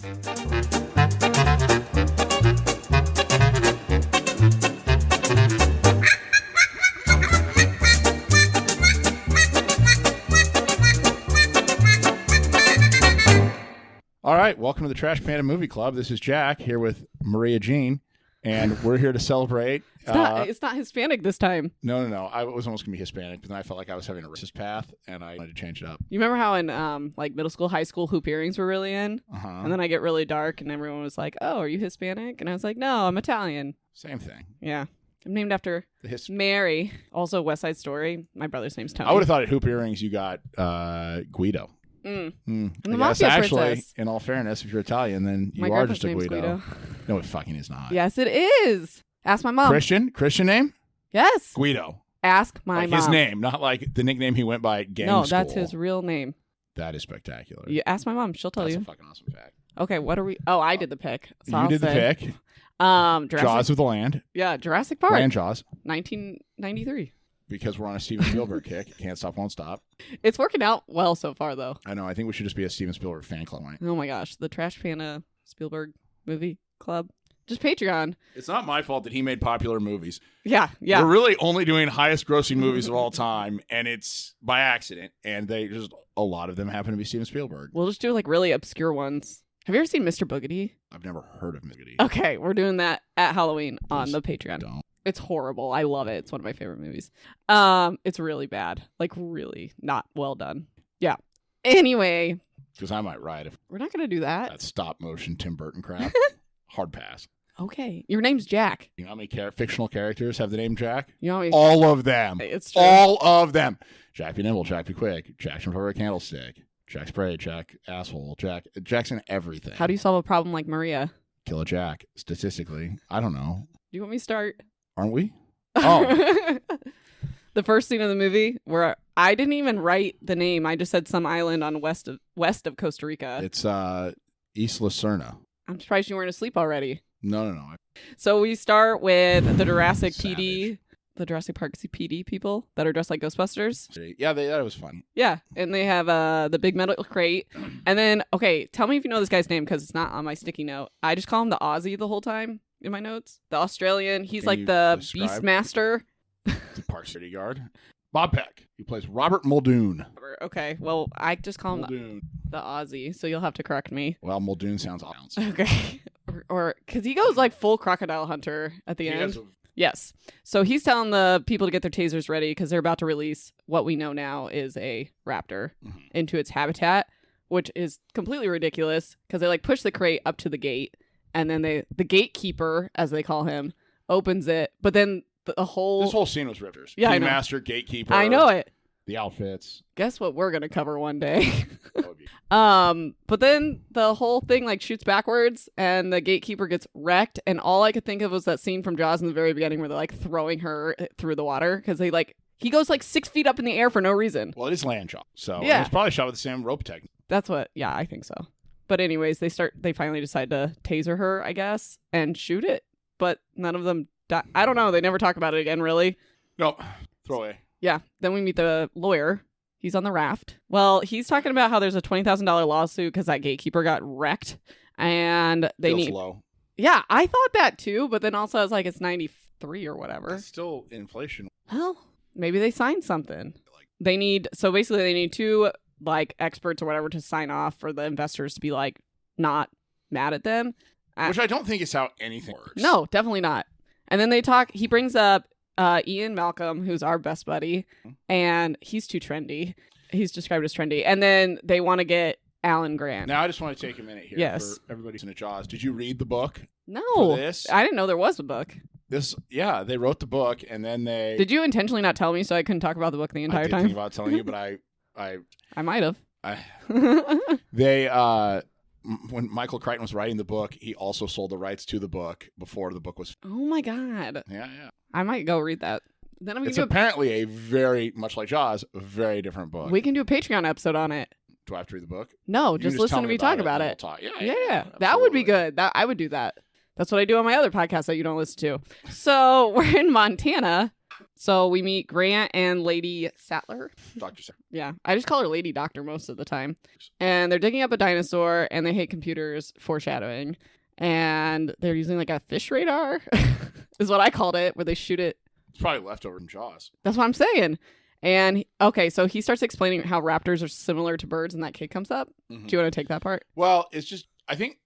All right, welcome to the Trash Panda Movie Club. This is Jack here with Maria Jean, and we're here to celebrate. It's not Hispanic this time. No. I was almost going to be Hispanic, but then I felt like I was having a racist path, and I wanted to change it up. You remember how in like middle school, high school, hoop earrings were really in? Uh-huh. And then I get really dark, and everyone was like, oh, are you Hispanic? And I was like, no, I'm Italian. Same thing. Yeah. I'm named after Mary. Also, West Side Story. My brother's name's Tony. I would have thought at hoop earrings you got Guido. And I the guess Mafia actually, princess. in all fairness, if you're Italian, then you My are just a grandpa's Guido. name's No, it fucking is not. Yes, it is. Ask my mom. Christian name? Yes. Guido. Ask my mom. His name, not like the nickname he went by at gang school. No, that's his real name. That is spectacular. You ask my mom. She'll tell you. That's a fucking awesome fact. Okay, what are we? Oh, I did the pick. So You I'll did the say, pick. Jurassic, Jaws of the Land. Yeah, Jurassic Park. Land Jaws. 1993. Because we're on a Steven Spielberg kick. Can't stop, won't stop. It's working out well so far, though. I know. I think we should just be a Steven Spielberg fan club. Right? Oh my gosh, the Trash Panda Spielberg movie club. Just Patreon. It's not my fault that he made popular movies. Yeah. We're really only doing highest grossing movies of all time, and it's by accident. And they just a lot of them happen to be Steven Spielberg. We'll just do like really obscure ones. Have you ever seen Mr. Boogedy? I've never heard of Boogedy. Okay, we're doing that at Halloween on the Patreon. Don't. It's horrible. I love it. It's one of my favorite movies. It's really bad. Like really not well done. Yeah. Anyway. Because I might ride if we're not going to do that. stop motion Tim Burton crap. Hard pass. Okay. Your name's Jack. You know how many fictional characters have the name Jack? You know all of them. It's true. All of them. Jack be nimble, Jack be quick, Jack's from a candlestick, Jack spray, Jack asshole, Jack's in everything. How do you solve a problem like Maria? Kill a Jack. Statistically, I don't know. Do you want me to start? Aren't we? Oh. The first scene of the movie where I didn't even write the name. I just said some island on west of Costa Rica. It's Isla Serna. I'm surprised you weren't asleep already. No. So we start with the Jurassic Savage. PD, the Jurassic Park PD people that are dressed like Ghostbusters. Yeah, that was fun. Yeah, and they have the big metal crate. And then, okay, tell me if you know this guy's name because it's not on my sticky note. I just call him the Aussie the whole time in my notes. The Australian. He's like the Beastmaster. The Park City Guard. Bob Peck. He plays Robert Muldoon. Okay, well, I just call him the Aussie, so you'll have to correct me. Well, Muldoon sounds awesome. Okay. Or because he goes like full crocodile hunter at the end. Yes. So he's telling the people to get their tasers ready because they're about to release what we know now is a raptor into its habitat, which is completely ridiculous because they like push the crate up to the gate and then the gatekeeper, as they call him, opens it. But then this whole scene was rippers. Yeah, Master, gatekeeper. I know it. The outfits. Guess what we're gonna cover one day. But then the whole thing like shoots backwards and the gatekeeper gets wrecked, and all I could think of was that scene from Jaws in the very beginning where they're like throwing her through the water because he goes like 6 feet up in the air for no reason. Well, it is land shot, so yeah. It's probably shot with the same rope technique. I think so. But anyways, they finally decide to taser her, I guess, and shoot it, but none of them die. I don't know. They never talk about it again, really. No, throw away. Yeah. Then we meet the lawyer. He's on the raft. Well, he's talking about how there's a $20,000 lawsuit because that gatekeeper got wrecked, and they Feels need. Low. Yeah, I thought that too, but then also I was like, it's 93 or whatever. It's still inflation. Well, maybe they signed something. They need two like experts or whatever to sign off for the investors to be like not mad at them. Which I don't think is how anything works. No, definitely not. And then they talk. He brings up Ian Malcolm, who's our best buddy, and he's too trendy. He's described as trendy. And then they want to get Alan Grant. Now I just want to take a minute here yes. for everybody who's in Jaws. Did you read the book? No. For this? I didn't know there was a book. They wrote the book and then they... Did you intentionally not tell me so I couldn't talk about the book the entire time? I did think about telling you, but I might have. When Michael Crichton was writing the book, he also sold the rights to the book before the book was... Oh my God. Yeah. I might go read that. Then it's apparently a very, much like Jaws, a very different book. We can do a Patreon episode on it. Do I have to read the book? No, just listen to me talk about it. Yeah. That would be good. I would do that. That's what I do on my other podcast that you don't listen to. So we're in Montana. So we meet Grant and Lady Sattler. Dr. Sarah. Yeah, I just call her Lady Doctor most of the time. And they're digging up a dinosaur, and they hate computers, foreshadowing. And they're using like a fish radar, is what I called it, where they shoot it. It's probably leftover from Jaws. That's what I'm saying. And okay, so he starts explaining how raptors are similar to birds, and that kid comes up. Mm-hmm. Do you want to take that part? Well, it's just, I think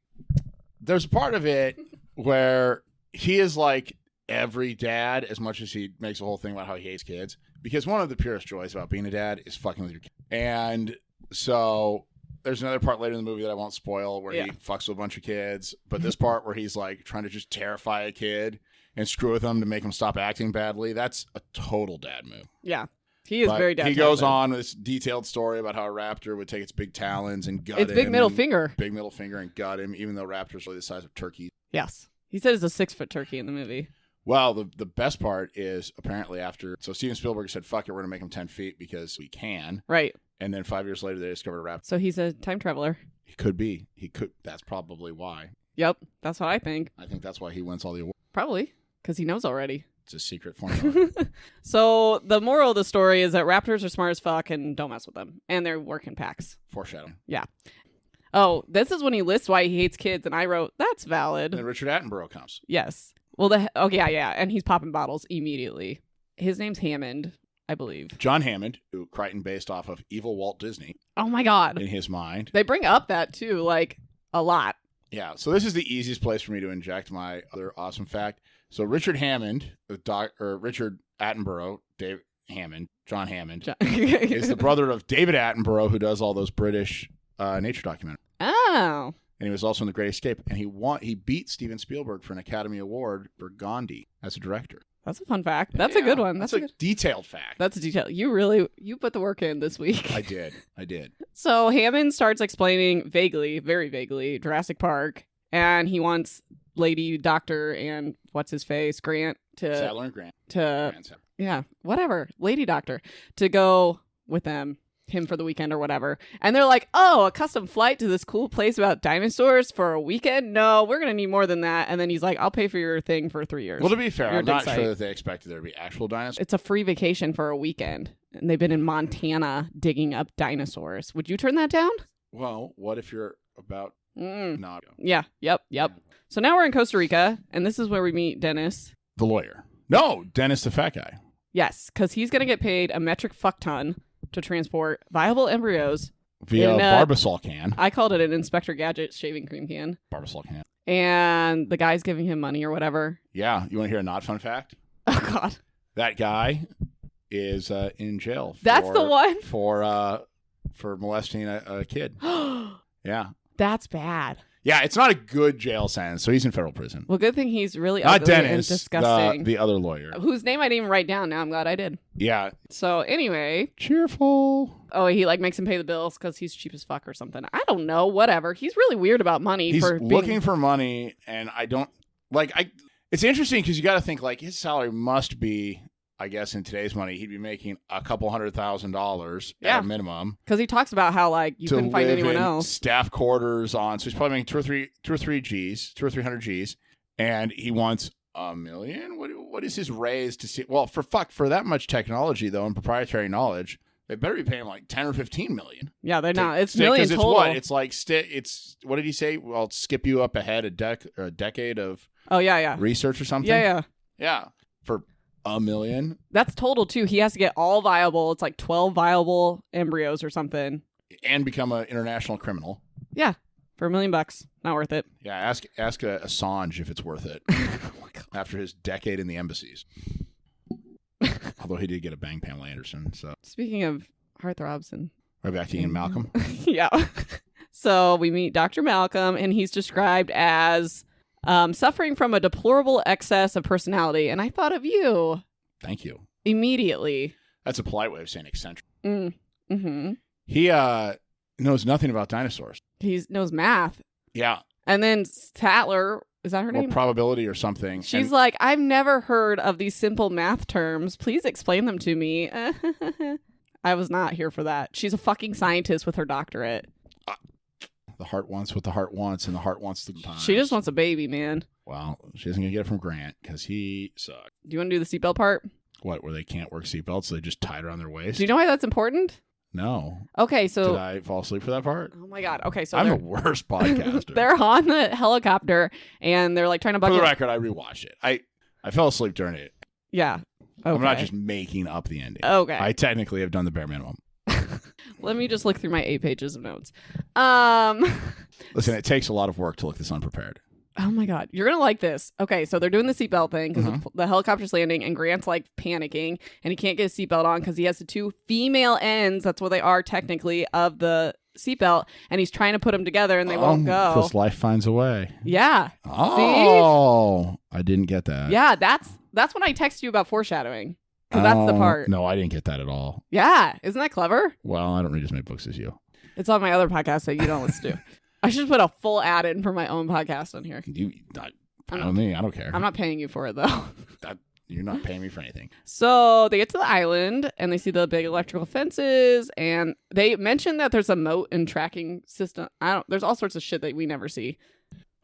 there's a part of it where he is like every dad as much as he makes a whole thing about how he hates kids. Because one of the purest joys about being a dad is fucking with your kid. And so there's another part later in the movie that I won't spoil where he fucks with a bunch of kids. But this part where he's like trying to just terrify a kid and screw with them to make them stop acting badly, that's a total dad move. Yeah. He is very dad. He goes on with this detailed story about how a raptor would take its big talons and gut him. It's big middle finger. Big middle finger and gut him, even though raptors are the size of turkeys. Yes. He said it's a 6-foot turkey in the movie. Well, the best part is apparently so Steven Spielberg said, fuck it, we're going to make him 10 feet because we can. Right. And then 5 years later, they discovered a raptor. So he's a time traveler. He could be. That's probably why. Yep. That's what I think. I think that's why he wins all the awards. Probably. Because he knows already. It's a secret formula. So the moral of the story is that raptors are smart as fuck and don't mess with them. And they're work in packs. Foreshadowing. Yeah. Oh, this is when he lists why he hates kids. And I wrote, that's valid. And then Richard Attenborough comes. Yes. Well, yeah. And he's popping bottles immediately. His name's Hammond, I believe. John Hammond, who Crichton based off of evil Walt Disney. Oh, my God. In his mind. They bring up that, too, like, a lot. Yeah. So this is the easiest place for me to inject my other awesome fact. So Richard Hammond, Richard Attenborough, John Hammond, is the brother of David Attenborough, who does all those British nature documentaries. Oh. And he was also in The Great Escape. And he beat Steven Spielberg for an Academy Award for Gandhi as a director. That's a fun fact. That's a good one. That's a detailed fact. That's a detail. You put the work in this week. I did. So Hammond starts explaining vaguely, very vaguely, Jurassic Park. And he wants Lady Doctor and what's his face, Grant Sadler and Grant. Whatever, Lady Doctor to go with him for the weekend or whatever. And they're like, oh, a custom flight to this cool place about dinosaurs for a weekend? No, we're gonna need more than that. And then he's like, I'll pay for your thing for 3 years. Well, to be fair, I'm not sure that they expected there to be actual dinosaurs. It's a free vacation for a weekend, and they've been in Montana digging up dinosaurs. Would you turn that down? Well, what if you're about not? Yeah. Yep. So now we're in Costa Rica, and this is where we meet Dennis. The lawyer. No, Dennis the fat guy. Yes, because he's going to get paid a metric fuck ton to transport viable embryos via Barbasol can. I called it an Inspector Gadget shaving cream can. Barbasol can. And the guy's giving him money or whatever. Yeah. You want to hear a not fun fact? Oh, God. That guy is in jail. That's the one? For molesting a kid. Yeah. That's bad. Yeah, it's not a good jail sentence, so he's in federal prison. Well, good thing he's really not ugly Dennis, and disgusting. The other lawyer. Whose name I didn't even write down. Now I'm glad I did. Yeah. So anyway. Cheerful. Oh, he makes him pay the bills because he's cheap as fuck or something. I don't know. Whatever. He's really weird about money. He's looking for money, and I don't... It's interesting because you got to think, his salary must be... I guess in today's money, he'd be making a couple $100,000 at a minimum. Because he talks about how you couldn't find anyone else. Staff quarters on, so he's probably making 200 G's, and he wants $1 million. What is his raise to see? Well, for that much technology though and proprietary knowledge, they better be paying him 10 or 15 million. Yeah, they're not. It's million total. It's what? It's what did he say? Well, I'll skip you up ahead a decade of research or something. Yeah. For $1 million. That's total too. He has to get all viable. It's 12 viable embryos or something. And become an international criminal. Yeah. For $1 million. Not worth it. Yeah. Ask Assange if it's worth it. Oh my God. After his decade in the embassies. Although he did get a bang Pamela Anderson. So speaking of heartthrobs and right back to Ian Malcolm. Yeah. So we meet Dr. Malcolm, and he's described as suffering from a deplorable excess of personality. And I thought of you. Thank you. Immediately. That's a polite way of saying eccentric. Mm-hmm. He knows nothing about dinosaurs. He knows math. Yeah. And then Sattler, is that her name? Or probability or something. She's like, I've never heard of these simple math terms. Please explain them to me. I was not here for that. She's a fucking scientist with her doctorate. The heart wants what the heart wants, and the heart wants the time. She just wants a baby, man. Well, she isn't going to get it from Grant because he sucks. Do you want to do the seatbelt part? where they can't work seatbelts, so they just tie it around their waist. Do you know why that's important? No. Okay, so... Did I fall asleep for that part? Oh my God. Okay, so I'm the worst podcaster. They're on the helicopter, and they're like trying to bucket... For the record, I rewatched it. I fell asleep during it. Yeah. Okay. I'm not just making up the ending. Okay. I technically have done the bare minimum. Let me just look through my 8 pages of notes. Listen, it takes a lot of work to look this unprepared. Oh my God. You're going to like this. Okay, so they're doing the seatbelt thing because the helicopter's landing and Grant's like panicking and he can't get his seatbelt on because he has the 2 female ends, that's what they are technically, of the seatbelt, and he's trying to put them together and they won't go. Because life finds a way. Yeah. Oh, see? I didn't get that. Yeah, that's when I text you about foreshadowing because that's the part. No, I didn't get that at all. Yeah. Isn't that clever? Well, I don't read as many books as you. It's on my other podcast that you don't listen to. I should put a full ad in for my own podcast on here. I don't care. I'm not paying you for it, though. You're not paying me for anything. So they get to the island, and they see the big electrical fences, and they mention that there's a moat and tracking system. There's all sorts of shit that we never see.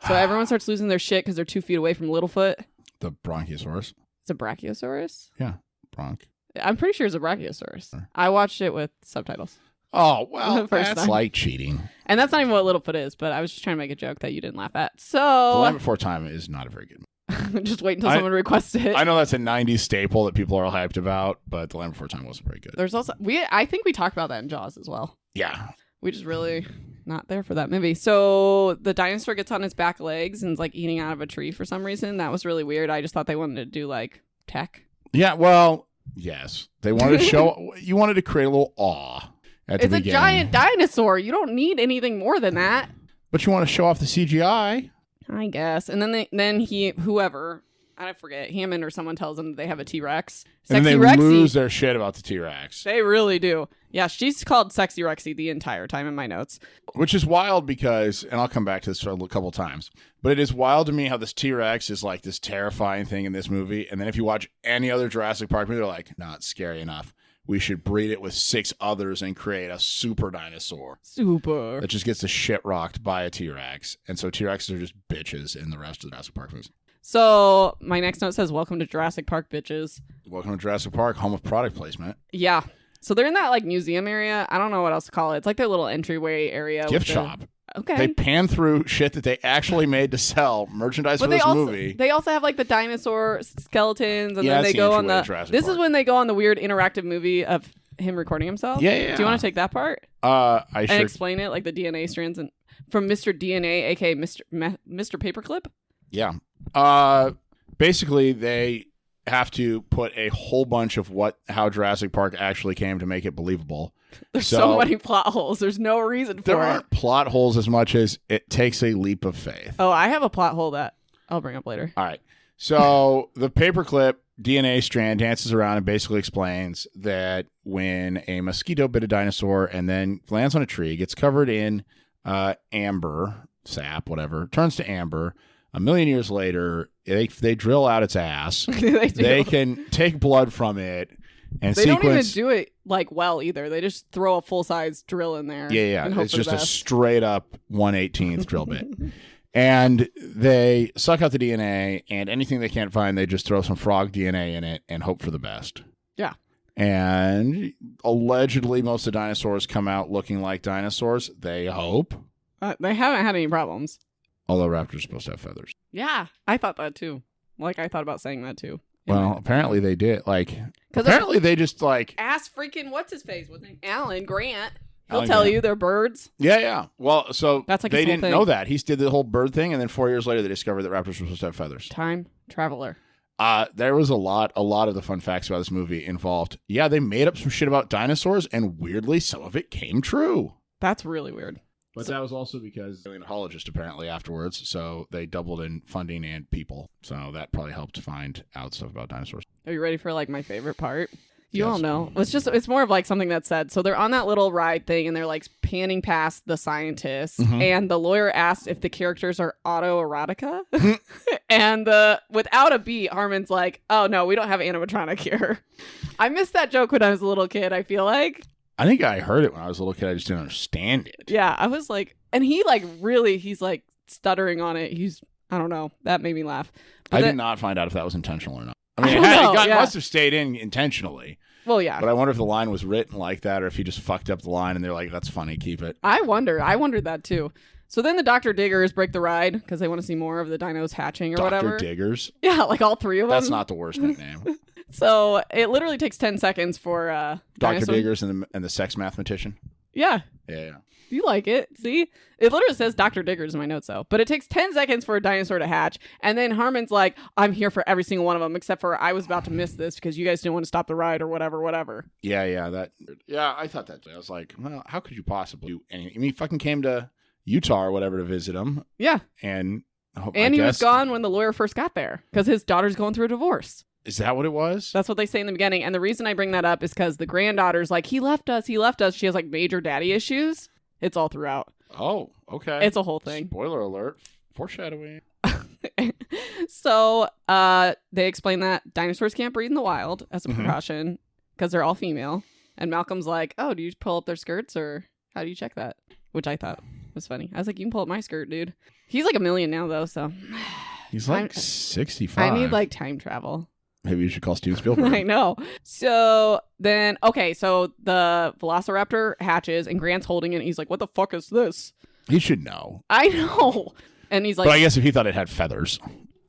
So everyone starts losing their shit because they're 2 feet away from Littlefoot. The Bronchiosaurus? It's a Brachiosaurus? Yeah, bronch. I'm pretty sure it's a Brachiosaurus. I watched it with subtitles. Oh, well, that's time. like cheating. And that's not even what Littlefoot is, but I was just trying to make a joke that you didn't laugh at. So... The Land Before Time is not a very good movie. Just wait until someone requests it. I know that's a 90s staple that people are all hyped about, but The Land Before Time wasn't very good. There's also... I think we talked about that in Jaws as well. Yeah. We just really not there for that movie. So the dinosaur gets on its back legs and is like eating out of a tree for some reason. That was really weird. I just thought they wanted to do like tech. Yeah, well, yes. They wanted to show... You wanted to create a little awe. It's a giant dinosaur. You don't need anything more than that. But you want to show off the CGI. I guess. And then whoever, I forget, Hammond or someone tells them that they have a T-Rex. And then they Rexy, lose their shit about the T-Rex. They really do. Yeah, she's called Sexy Rexy the entire time in my notes. Which is wild because, and I'll come back to this a couple times, but it is wild to me how this T-Rex is like this terrifying thing in this movie. And then if you watch any other Jurassic Park movie, they're like, no, it's scary enough. We should breed it with 6 others and create a super dinosaur. Super. That just gets the shit rocked by a T-Rex. And so T-Rexes are just bitches in the rest of the Jurassic Park movies. So my next note says, welcome to Jurassic Park, bitches. Welcome to Jurassic Park, home of product placement. Yeah. So they're in that like museum area. I don't know what else to call it. It's like their little entryway area. Gift shop. Okay. They pan through shit that they actually made to sell merchandise for this movie. They also have like the dinosaur skeletons, and then they go on the. This is when they go on the weird interactive movie of him recording himself. Yeah. Do you want to take that part? And explain it, like the DNA strands and from Mr. DNA, aka Mr. Paperclip. Yeah. Basically, they have to put a whole bunch of how Jurassic Park actually came to make it believable. There's so many plot holes. There's no reason for it. There aren't plot holes as much as it takes a leap of faith. Oh, I have a plot hole that I'll bring up later. All right. So the paperclip DNA strand dances around and basically explains that when a mosquito bit a dinosaur and then lands on a tree, gets covered in amber, sap, whatever, turns to amber. 1 million years later, they drill out its ass. They can take blood from it and they don't even do it like well either. They just throw a full size drill in there. Yeah. It's just a straight up 1/18 drill bit. And they suck out the DNA, and anything they can't find, they just throw some frog DNA in it and hope for the best. Yeah. And allegedly, most of the dinosaurs come out looking like dinosaurs. They hope. They haven't had any problems. Although raptors are supposed to have feathers. Yeah, I thought that too. Like, I thought about saying that too. Well, apparently they did. Like, apparently they just like... Ask freaking what's his face? What's his name? Alan Grant. He'll tell you they're birds. Yeah. Well, so that's like they didn't know that. He did the whole bird thing, and then 4 years later they discovered that raptors were supposed to have feathers. Time traveler. There was a lot of the fun facts about this movie involved. Yeah, they made up some shit about dinosaurs, and weirdly, some of it came true. That's really weird. But that was also because paleontologist apparently afterwards, so they doubled in funding and people. So that probably helped find out stuff about dinosaurs. Are you ready for like my favorite part? You all know. It's more of like something that's said. So they're on that little ride thing and they're like panning past the scientists. Mm-hmm. And the lawyer asked if the characters are auto-erotica. And without a beat, Harmon's like, oh no, we don't have animatronic here. I missed that joke when I was a little kid, I feel like. I think I heard it when I was a little kid. I just didn't understand it. Yeah, I was like, and he's like stuttering on it. I don't know. That made me laugh. I did not find out if that was intentional or not. I mean, it must have stayed in intentionally. Well, yeah. But I wonder if the line was written like that or if he just fucked up the line and they're like, that's funny, keep it. I wondered that too. So then the Dr. Diggers break the ride because they want to see more of the dinos hatching or whatever. Dr. Diggers? Yeah, like all three of them. That's not the worst nickname. So it literally takes 10 seconds for Dr. Diggers and the sex mathematician? Yeah. Yeah. You like it. See? It literally says Dr. Diggers in my notes, though. But it takes 10 seconds for a dinosaur to hatch. And then Harmon's like, I'm here for every single one of them, except for I was about to miss this because you guys didn't want to stop the ride or whatever. Yeah, I thought that. I was like, well, how could you possibly do anything? I mean, he fucking came to Utah or whatever to visit him. Yeah. And he was gone when the lawyer first got there because his daughter's going through a divorce. Is that what it was? That's what they say in the beginning. And the reason I bring that up is because the granddaughter's like, he left us. She has like major daddy issues. It's all throughout. Oh, okay. It's a whole thing. Spoiler alert. Foreshadowing. So they explain that dinosaurs can't breed in the wild as a precaution because they're all female. And Malcolm's like, oh, do you pull up their skirts or how do you check that? Which I thought was funny. I was like, you can pull up my skirt, dude. He's like $1 million now, though, so. He's like 65. I need like time travel. Maybe you should call Steven Spielberg. I know. So then, so the Velociraptor hatches and Grant's holding it. And he's like, what the fuck is this? He should know. I know. And he's like. But I guess if he thought it had feathers,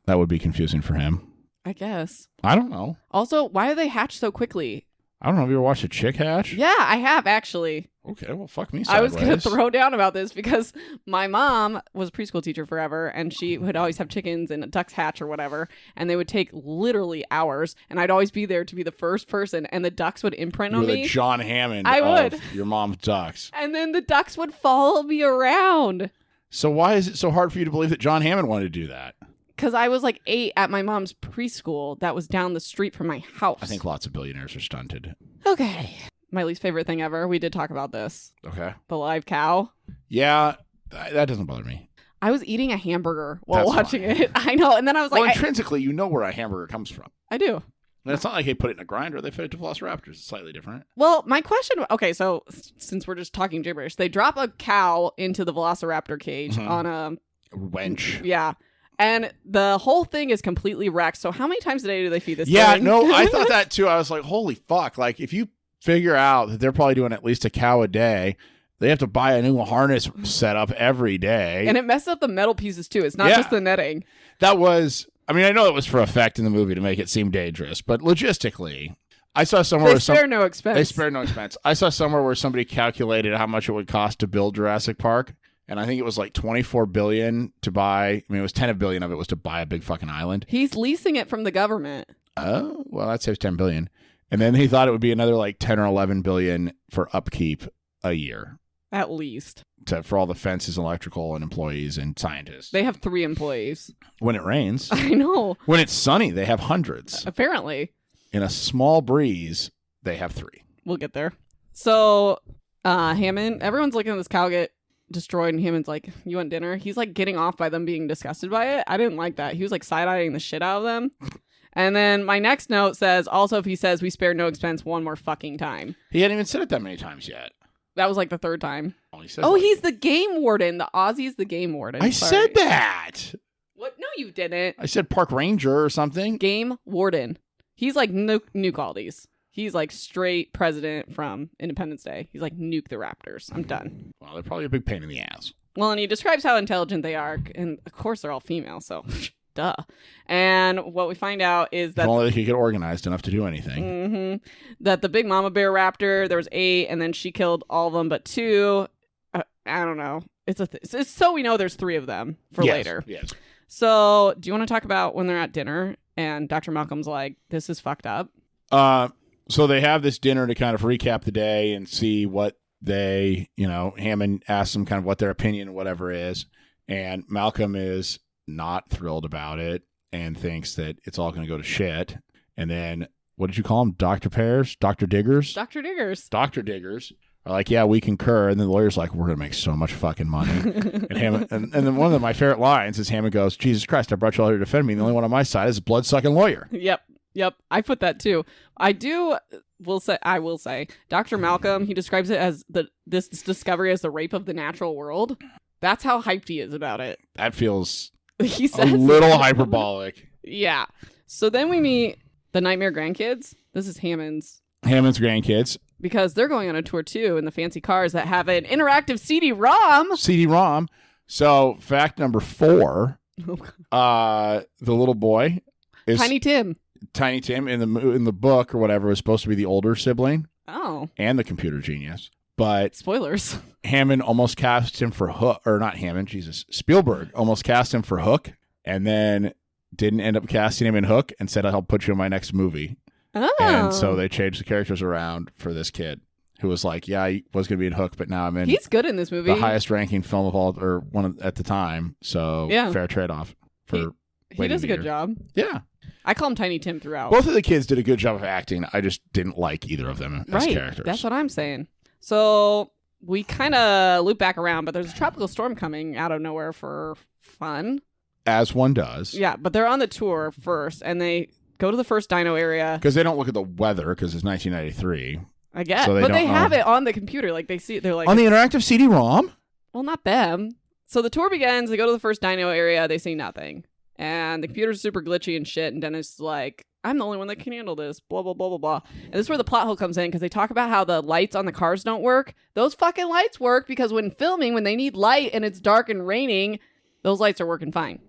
that would be confusing for him. I guess. I don't know. Also, why do they hatch so quickly? I don't know. Have you ever watched a chick hatch? Yeah, I have actually. Okay, well, fuck me sideways. I was going to throw down about this because my mom was a preschool teacher forever, and she would always have chickens and ducks hatch or whatever, and they would take literally hours, and I'd always be there to be the first person, and the ducks would imprint on me. You're the John Hammond of your mom's ducks. And then the ducks would follow me around. So why is it so hard for you to believe that John Hammond wanted to do that? Because I was like 8 at my mom's preschool that was down the street from my house. I think lots of billionaires are stunted. Okay. My least favorite thing ever. We did talk about this. Okay. The live cow. Yeah, that doesn't bother me. I was eating a hamburger while That's watching fine. it. I know. And then I was like... Well, intrinsically, you know where a hamburger comes from. I do. And it's not like they put it in a grinder. They fed it to Velociraptors. It's slightly different. Well, my question... Okay, so since we're just talking gibberish, they drop a cow into the Velociraptor cage on a... wench. Yeah. And the whole thing is completely wrecked. So how many times a day do they feed this Yeah, thing? no, I thought that too. I was like, holy fuck. Like, if you figure out that they're probably doing at least a cow a day, they have to buy a new harness set up every day. And it messes up the metal pieces too. It's not just the netting. That was... I mean, I know it was for effect in the movie to make it seem dangerous, but logistically... I saw somewhere They spare no expense. They spare no expense. I saw somewhere where somebody calculated how much it would cost to build Jurassic Park. And I think it was like $24 billion to buy. I mean, it was $10 billion of it was to buy a big fucking island. He's leasing it from the government. Oh, well, that saves $10 billion. And then he thought it would be another like 10 or 11 billion for upkeep a year. At least. For all the fences, electrical, and employees and scientists. They have 3 employees. When it rains. I know. When it's sunny, they have hundreds. Apparently. In a small breeze, they have 3. We'll get there. So, Hammond, everyone's looking at this cow get destroyed, and Hammond's like, you want dinner? He's like getting off by them being disgusted by it. I didn't like that. He was like side-eyeing the shit out of them. And then my next note says, also if he says we spare no expense one more fucking time. He hadn't even said it that many times yet. That was like the 3rd time. Oh, he's the game warden. The Aussie's the game warden. I said that. What? No, you didn't. I said park ranger or something. Game warden. He's like nuke all these. He's like straight president from Independence Day. He's like, nuke the raptors. I'm done. Well, they're probably a big pain in the ass. Well, and he describes how intelligent they are. And of course, they're all female. So, duh. And what we find out is that... If only they could get organized enough to do anything. That the big mama bear raptor, there was 8, and then she killed all of them but 2. I don't know. It's so we know there's 3 of them for later. Yes. So, do you want to talk about when they're at dinner and Dr. Malcolm's like, this is fucked up? So they have this dinner to kind of recap the day and see what they, Hammond asks them kind of what their opinion or whatever is. And Malcolm is not thrilled about it and thinks that it's all going to go to shit. And then, what did you call them? Dr. Pears? Dr. Diggers? Dr. Diggers. Dr. Diggers are like, yeah, we concur. And then the lawyer's like, we're going to make so much fucking money. And Hammond, and then one of my favorite lines is Hammond goes, Jesus Christ, I brought you all here to defend me. And the only one on my side is a blood-sucking lawyer. Yep. I put that too. I will say, Dr. Malcolm, he describes it as this discovery as the rape of the natural world. That's how hyped he is about it. That feels he says a little hyperbolic. Yeah. So then we meet The Nightmare Grandkids. This is Hammond's grandkids. Because they're going on a tour too in the fancy cars that have an interactive CD-ROM. CD-ROM. So fact number 4, the little boy is Tiny Tim. Tiny Tim in the book or whatever was supposed to be the older sibling. Oh. And the computer genius. But spoilers. Hammond almost cast him for Hook, or not Hammond, Jesus. Spielberg almost cast him for Hook and then didn't end up casting him in Hook and said, I'll put you in my next movie. Oh. And so they changed the characters around for this kid who was like, yeah, he was going to be in Hook, but now I'm in. He's good in this movie. The highest ranking film of all, or at the time. So fair trade-off for he does a good job. Yeah. I call him Tiny Tim throughout. Both of the kids did a good job of acting. I just didn't like either of them as characters. That's what I'm saying. So we kind of loop back around, but there's a tropical storm coming out of nowhere for fun. As one does. Yeah, but they're on the tour first, and they go to the first dino area. Because they don't look at the weather, because it's 1993. I guess. So but they have it on the computer. Like, they see it. They're like... On the interactive CD-ROM? Well, not them. So the tour begins. They go to the first dino area. They see nothing. And the computer's super glitchy and shit. And Dennis is like, I'm the only one that can handle this. Blah, blah, blah, blah, blah. And this is where the plot hole comes in, because they talk about how the lights on the cars don't work. Those fucking lights work, because when filming, when they need light and it's dark and raining, those lights are working fine.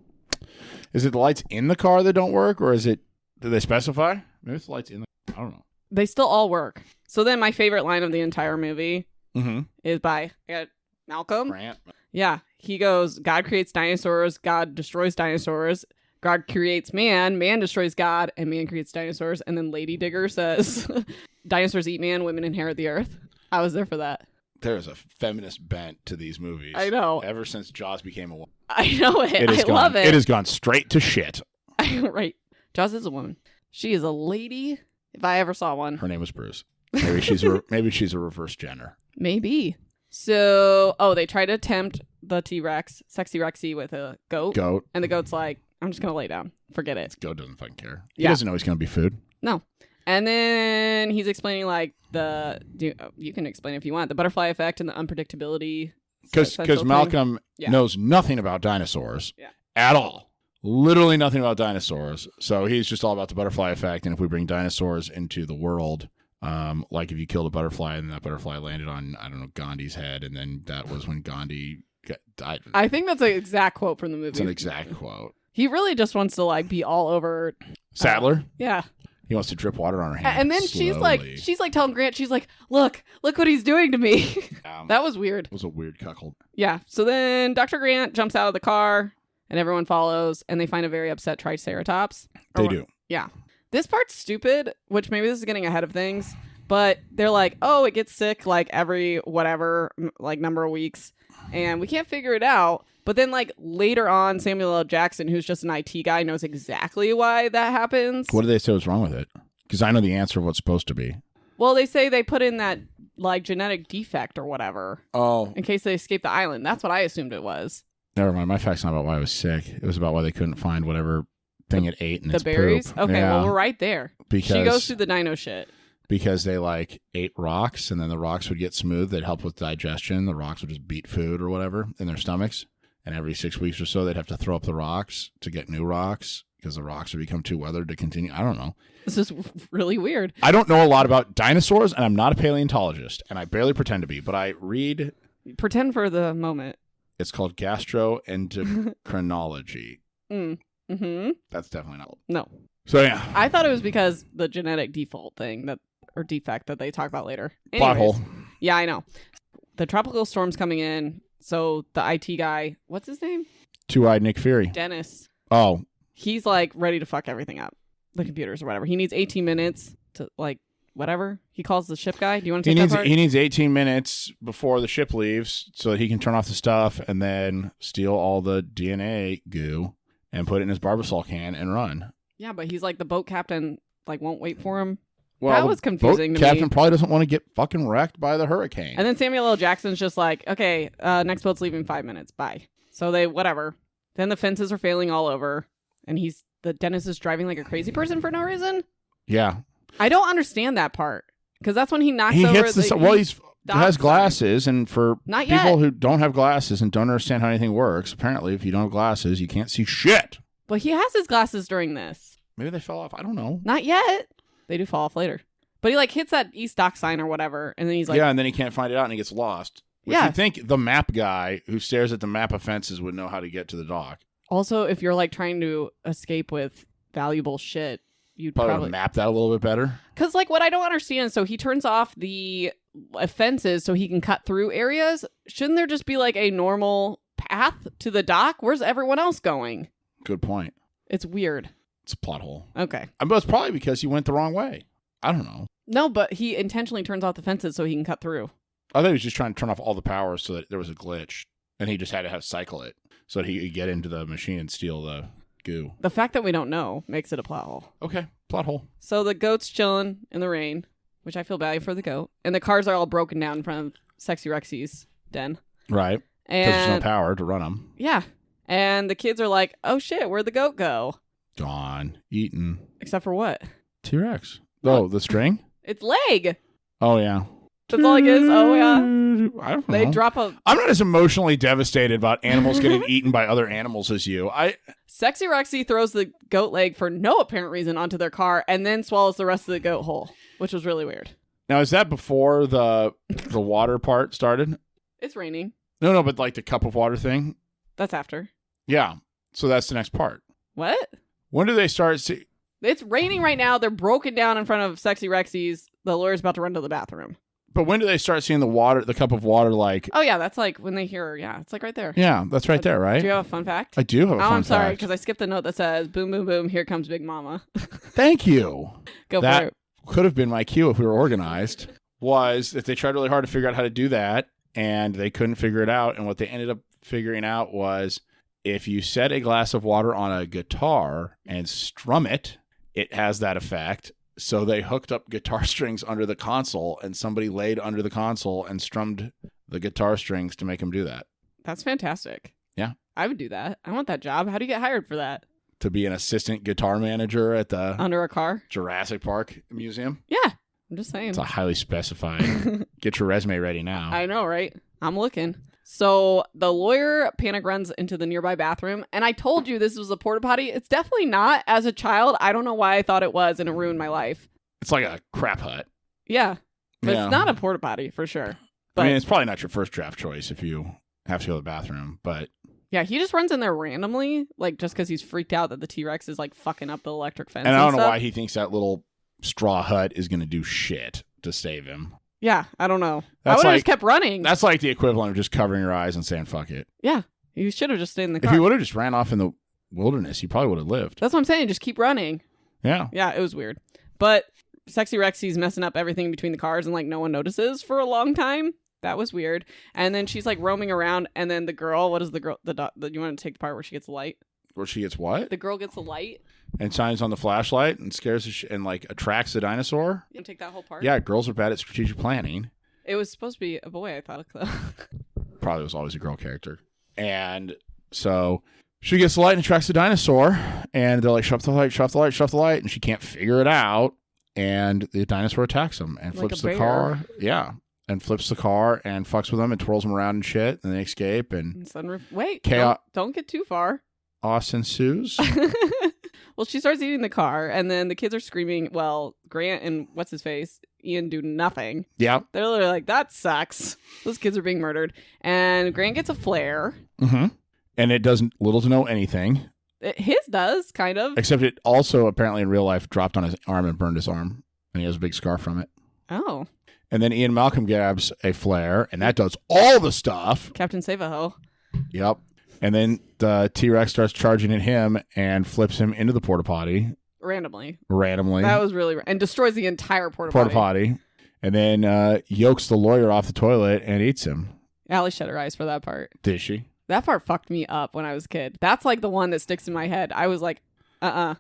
Is it the lights in the car that don't work, or is it... Do they specify? Maybe it's the lights in the... I don't know. They still all work. So then my favorite line of the entire movie is by Malcolm. Grant. Yeah. He goes, God creates dinosaurs, God destroys dinosaurs, God creates man destroys God, and man creates dinosaurs. And then Lady Digger says, dinosaurs eat man, women inherit the earth. I was there for that. There's a feminist bent to these movies. I know. Ever since Jaws became a woman. I know it. I love it. It has gone straight to shit. Right. Jaws is a woman. She is a lady, if I ever saw one. Her name was Bruce. Maybe she's a reverse gender. Maybe. So, they try to tempt the T-Rex, Sexy Rexy, with a goat. And the goat's like, I'm just going to lay down. Forget it. This goat doesn't fucking care. He doesn't know he's going to be food. No. And then he's explaining, like, you can explain if you want, the butterfly effect and the unpredictability. Because Malcolm knows nothing about dinosaurs at all. Literally nothing about dinosaurs. So he's just all about the butterfly effect. And if we bring dinosaurs into the world, like if you killed a butterfly and that butterfly landed on, I don't know, Gandhi's head, and then that was when Gandhi died. I think that's an exact quote from the movie. It's an exact quote. He really just wants to, like, be all over Sattler? Yeah. He wants to drip water on her hand. And then slowly. she's like telling Grant, she's like, look what he's doing to me. That was weird. It was a weird cuckold. Yeah. So then Dr. Grant jumps out of the car and everyone follows, and they find a very upset Triceratops. They do. Yeah. This part's stupid, which maybe this is getting ahead of things, but they're like, oh, it gets sick like every whatever, like number of weeks, and we can't figure it out. But then, like, later on, Samuel L. Jackson, who's just an IT guy, knows exactly why that happens. What do they say was wrong with it? Because I know the answer of what's supposed to be. Well, they say they put in that, like, genetic defect or whatever. Oh. In case they escape the island. That's what I assumed it was. Never mind. My fact's not about why I was sick. It was about why they couldn't find whatever thing it ate in its poop. The berries? Okay, well, we're right there. She goes through the dino shit. Because they, like, ate rocks, and then the rocks would get smooth. They'd help with digestion. The rocks would just beat food or whatever in their stomachs. And every 6 weeks or so, they'd have to throw up the rocks to get new rocks because the rocks would become too weathered to continue. I don't know. This is really weird. I don't know a lot about dinosaurs, and I'm not a paleontologist, and I barely pretend to be, but I read... Pretend for the moment. It's called gastroendocrinology. Mm-hmm. That's definitely not... No. So, yeah. I thought it was because the genetic default thing, or defect that they talk about later. Plot hole. Yeah, I know. The tropical storm's coming in. So the IT guy, what's his name? Two-eyed Nick Fury. Dennis. Oh. He's like ready to fuck everything up. The computers or whatever. He needs 18 minutes to like whatever. He calls the ship guy. Do you want to take that part? He needs 18 minutes before the ship leaves so that he can turn off the stuff and then steal all the DNA goo and put it in his Barbasol can and run. Yeah, but he's like the boat captain like won't wait for him. Well, that was confusing to me. Captain probably doesn't want to get fucking wrecked by the hurricane. And then Samuel L. Jackson's just like, okay, next boat's leaving 5 minutes. Bye. So they, whatever. Then the fences are failing all over. And Dennis is driving like a crazy person for no reason. Yeah. I don't understand that part. Because that's when he knocks over. Hits he has glasses. And for people who don't have glasses and don't understand how anything works, apparently if you don't have glasses, you can't see shit. But he has his glasses during this. Maybe they fell off. I don't know. Not yet. They do fall off later. But he like hits that East Dock sign or whatever, and then he's like, yeah, and then he can't find it out, and he gets lost. Which yeah. You'd think the map guy who stares at the map of fences would know how to get to the dock. Also, if you're like trying to escape with valuable shit, you'd probably map that a little bit better. Because like what I don't understand, so he turns off the fences so he can cut through areas. Shouldn't there just be like a normal path to the dock? Where's everyone else going? Good point. It's weird. It's a plot hole. Okay. But it's probably because he went the wrong way. I don't know. No, but he intentionally turns off the fences so he can cut through. I thought he was just trying to turn off all the power so that there was a glitch, and he just had to cycle it so that he could get into the machine and steal the goo. The fact that we don't know makes it a plot hole. Okay, plot hole. So the goat's chilling in the rain, which I feel bad for the goat, and the cars are all broken down in front of Sexy Rexy's den. Right. And because there's no power to run them. Yeah. And the kids are like, oh shit, where'd the goat go? Gone. Eaten. Except for what? T-Rex. Oh, the string? It's leg. Oh, yeah. That's all it is? Oh, yeah. I don't know. They drop a... I'm not as emotionally devastated about animals getting eaten by other animals as you. Sexy Rexy throws the goat leg for no apparent reason onto their car and then swallows the rest of the goat whole, which was really weird. Now, is that before the water part started? It's raining. No, but like the cup of water thing? That's after. Yeah. So that's the next part. What? When do they start... It's raining right now. They're broken down in front of Sexy Rexy's. The lawyer's about to run to the bathroom. But when do they start seeing the cup of water, like... Oh, yeah, that's like when they hear, it's like right there. Yeah, that's right there, right? Do you have a fun fact? I do have a fun fact. Oh, I'm sorry, because I skipped the note that says, boom, boom, boom, here comes Big Mama. Thank you. Go for it. Could have been my cue if we were organized, was that they tried really hard to figure out how to do that, and they couldn't figure it out, and what they ended up figuring out was if you set a glass of water on a guitar and strum it, it has that effect. So they hooked up guitar strings under the console, and somebody laid under the console and strummed the guitar strings to make them do that. That's fantastic. Yeah. I would do that. I want that job. How do you get hired for that? To be an assistant guitar manager at the... Under a car? Jurassic Park Museum? Yeah. I'm just saying. It's a highly specified. Get your resume ready now. I know, right? I'm looking. So the lawyer panic runs into the nearby bathroom, and I told you this was a porta potty. It's definitely not. As a child, I don't know why I thought it was, and it ruined my life. It's like a crap hut. Yeah, but it's not a porta potty for sure. But, I mean, it's probably not your first draft choice if you have to go to the bathroom, but... Yeah, he just runs in there randomly, like just because he's freaked out that the T-Rex is like fucking up the electric fence. And I don't know why he thinks that little straw hut is going to do shit to save him. Yeah, I don't know. I would have just kept running. That's like the equivalent of just covering your eyes and saying, fuck it. Yeah, you should have just stayed in the car. If he would have just ran off in the wilderness, he probably would have lived. That's what I'm saying. Just keep running. Yeah. Yeah, it was weird. But Sexy Rexy's messing up everything between the cars and like no one notices for a long time. That was weird. And then she's like roaming around, and then the girl, what is the girl? You want to take the part where she gets the light? Where she gets what? The girl gets the light. And shines on the flashlight and scares and like attracts the dinosaur. You want to take that whole part? Yeah, girls are bad at strategic planning. It was supposed to be a boy, I thought. Probably was always a girl character. And so she gets the light and attracts the dinosaur, and they're like, shut off the light, shut off the light, shut off the light, and she can't figure it out, and the dinosaur attacks them and like flips the car. Yeah. And flips the car and fucks with them and twirls them around and shit, and they escape, and sunroof. Wait, chaos. Don't get too far. Ensues. Well, she starts eating the car, and then the kids are screaming. Well, Grant and what's his face, Ian, do nothing. Yeah, they're literally like, that sucks. Those kids are being murdered, and Grant gets a flare. Mm-hmm. And it does little to no anything. His does kind of, except it also apparently in real life dropped on his arm and burned his arm, and he has a big scar from it. Oh. And then Ian Malcolm grabs a flare, and that does all the stuff. Captain Save-A-Ho. Yep. And then the T-Rex starts charging at him and flips him into the porta potty. Randomly. That was really... And destroys the entire porta potty. And then yokes the lawyer off the toilet and eats him. Allie shut her eyes for that part. Did she? That part fucked me up when I was a kid. That's like the one that sticks in my head. I was like, Oh,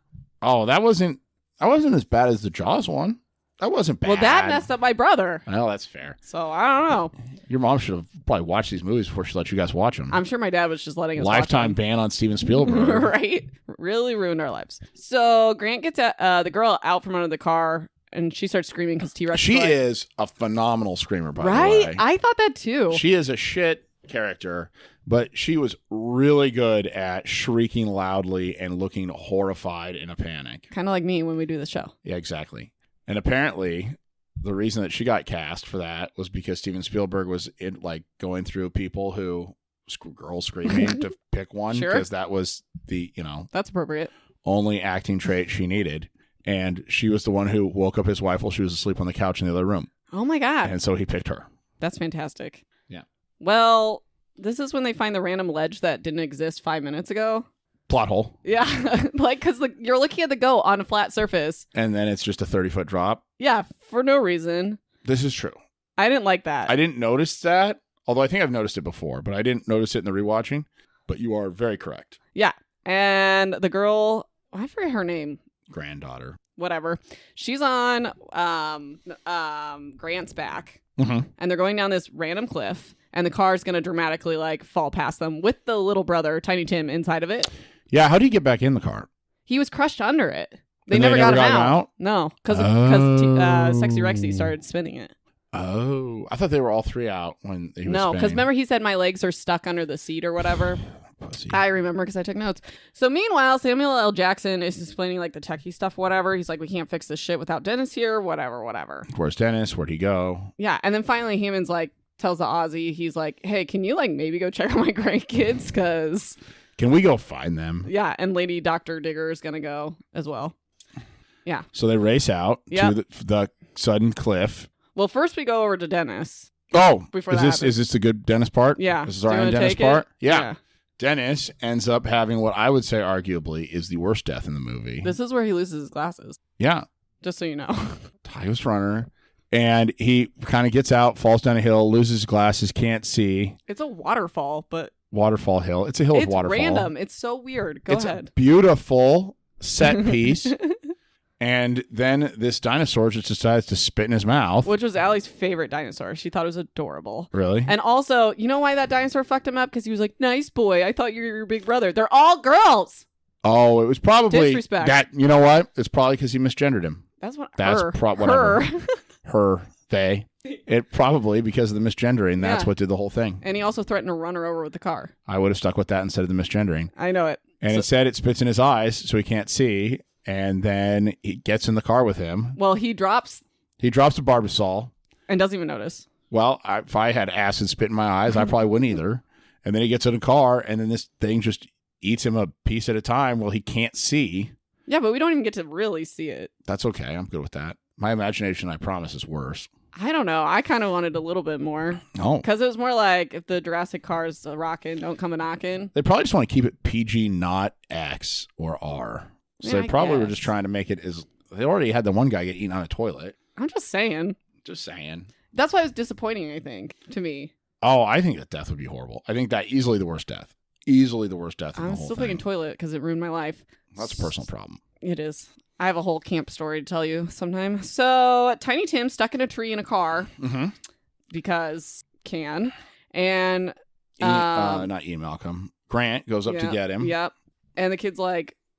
that wasn't as bad as the Jaws one. That wasn't bad. Well, that messed up my brother. Well, that's fair. So, I don't know. Your mom should have probably watched these movies before she let you guys watch them. I'm sure my dad was just letting us Lifetime watch ban on Steven Spielberg. Right? Really ruined our lives. So, Grant gets the girl out from under the car, and she starts screaming because T-Rex is a phenomenal screamer, by the way. Right? I thought that too. She is a shit character, But she was really good at shrieking loudly and looking horrified in a panic. Kind of like me when we do the show. Yeah, exactly. And apparently, the reason that she got cast for that was because Steven Spielberg was going through people who girls screaming to pick one because that was the that's appropriate only acting trait she needed, and she was the one who woke up his wife while she was asleep on the couch in the other room. Oh my god! And so he picked her. That's fantastic. Yeah. Well, this is when they find the random ledge that didn't exist 5 minutes ago. Plot hole. Yeah, because you're looking at the goat on a flat surface, and then it's just a 30-foot drop. Yeah, for no reason. This is true. I didn't like that. I didn't notice that. Although I think I've noticed it before, but I didn't notice it in the rewatching. But you are very correct. Yeah. And the girl, I forget her name. Granddaughter. Whatever. She's on Grant's back. Mm-hmm. And they're going down this random cliff. And the car's going to dramatically fall past them with the little brother, Tiny Tim, inside of it. Yeah. How do you get back in the car? He was crushed under it. They And never got him him out. No. Because Sexy Rexy started spinning it. Oh, I thought they were all three out when he was No, because spinning. remember he said my legs are stuck under the seat or whatever. Pussy. I remember because I took notes. So meanwhile, Samuel L. Jackson is explaining the techie stuff, whatever. He's like, we can't fix this shit without Dennis here, whatever. Where's Dennis? Where'd he go? Yeah, and then finally Hammond's tells the Aussie, he's like, hey, can you maybe go check on my grandkids? Because... Can we go find them? Yeah, and Lady Dr. Digger is going to go as well. Yeah. So they race out to the sudden cliff. Well, first we go over to Dennis. Oh, Before is this the good Dennis part? Yeah. This is our Dennis part? Yeah. Dennis ends up having what I would say arguably is the worst death in the movie. This is where he loses his glasses. Yeah. Just so you know. Highest runner. And he kind of gets out, falls down a hill, loses his glasses, can't see. It's a waterfall, but... Waterfall hill. It's a hill with waterfall. It's random. It's so weird. Go ahead. It's a beautiful set piece. And then this dinosaur just decides to spit in his mouth. Which was Allie's favorite dinosaur. She thought it was adorable. Really? And also, you know why that dinosaur fucked him up? Because he was like, nice boy. I thought you were your big brother. They're all girls. Oh, it was probably disrespect. That. You know what? It's probably because he misgendered him. That's what. Whatever. Her. They. It probably because of the misgendering. That's what did the whole thing. And he also threatened to run her over with the car. I would have stuck with that instead of the misgendering. I know it. And instead it spits in his eyes so he can't see. And then he gets in the car with him. Well, he drops the Barbasol. And doesn't even notice. Well, if I had acid spit in my eyes, I probably wouldn't either. And then he gets in the car, and then this thing just eats him a piece at a time while he can't see. Yeah, but we don't even get to really see it. That's okay. I'm good with that. My imagination, I promise, is worse. I don't know. I kind of wanted a little bit more. Oh. Because it was more like if the Jurassic cars rocking, don't come a knocking. They probably just want to keep it PG, not X or R. So they probably were just trying to make it as... They already had the one guy get eaten on a toilet. I'm just saying. Just saying. That's why it was disappointing, I think, to me. Oh, I think that death would be horrible. I think that easily the worst death. Easily the worst death in the whole thing. I'm still thinking toilet because it ruined my life. That's a personal problem. It is. I have a whole camp story to tell you sometime. So, Tiny Tim stuck in a tree in a car because can. And... not Ian Malcolm. Grant goes up to get him. Yep. And the kid's